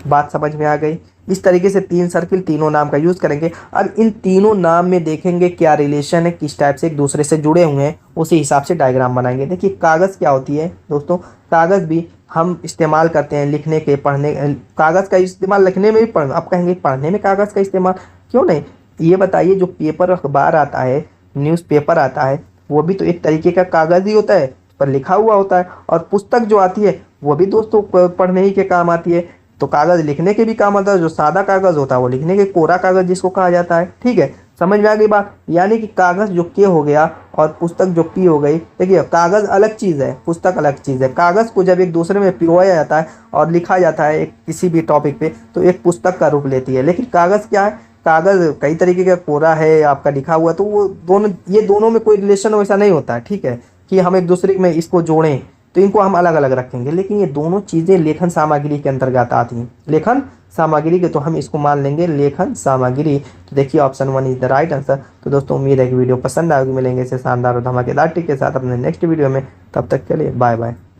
बात समझ में आ गई। इस तरीके से 3 सर्किल तीनों नाम का यूज़ करेंगे। अब इन तीनों नाम में देखेंगे क्या रिलेशन है, किस टाइप से एक दूसरे से जुड़े हुए हैं, उसी हिसाब से डायग्राम बनाएंगे। देखिए कागज़ क्या होती है दोस्तों, कागज़ भी हम इस्तेमाल करते हैं लिखने के, पढ़ने, कागज़ का इस्तेमाल लिखने में भी, आप कहेंगे पढ़ने में कागज़ का इस्तेमाल क्यों नहीं, ये बताइए। जो पेपर अखबार आता है, न्यूज़पेपर आता है, वो भी तो एक तरीके का कागज़ ही होता है, पर लिखा हुआ होता है। और पुस्तक जो आती है वो भी दोस्तों पढ़ने ही के काम आती है, तो कागज़ लिखने के भी काम आता है। जो सादा कागज़ होता है वो लिखने के, कोरा कागज़ जिसको कहा जाता है, ठीक है, समझ में आ गई बात। यानी कि कागज़ जो के हो गया और पुस्तक जो पी हो गई। देखिए कागज़ अलग चीज़ है, पुस्तक अलग चीज़ है। कागज़ को जब एक दूसरे में पिरोया जाता है और लिखा जाता है एक किसी भी टॉपिक पे, तो एक पुस्तक का रूप लेती है। लेकिन कागज़ क्या है, कागज़ कई तरीके का, कोरा है, आपका लिखा हुआ, तो वो दोनों, ये दोनों में कोई रिलेशन वैसा नहीं होता है, ठीक है, कि हम एक दूसरे में इसको जोड़ें, तो इनको हम अलग अलग रखेंगे। लेकिन ये दोनों चीज़ें लेखन सामग्री के अंतर्गत आती हैं, लेखन सामग्री के, तो हम इसको मान लेंगे लेखन सामग्री। तो देखिए option 1 is the right answer. तो दोस्तों उम्मीद है कि वीडियो पसंद आएगी, मिलेंगे इसे शानदार और धमाकेदार टिप के साथ अपने नेक्स्ट वीडियो में। तब तक के लिए बाय बाय।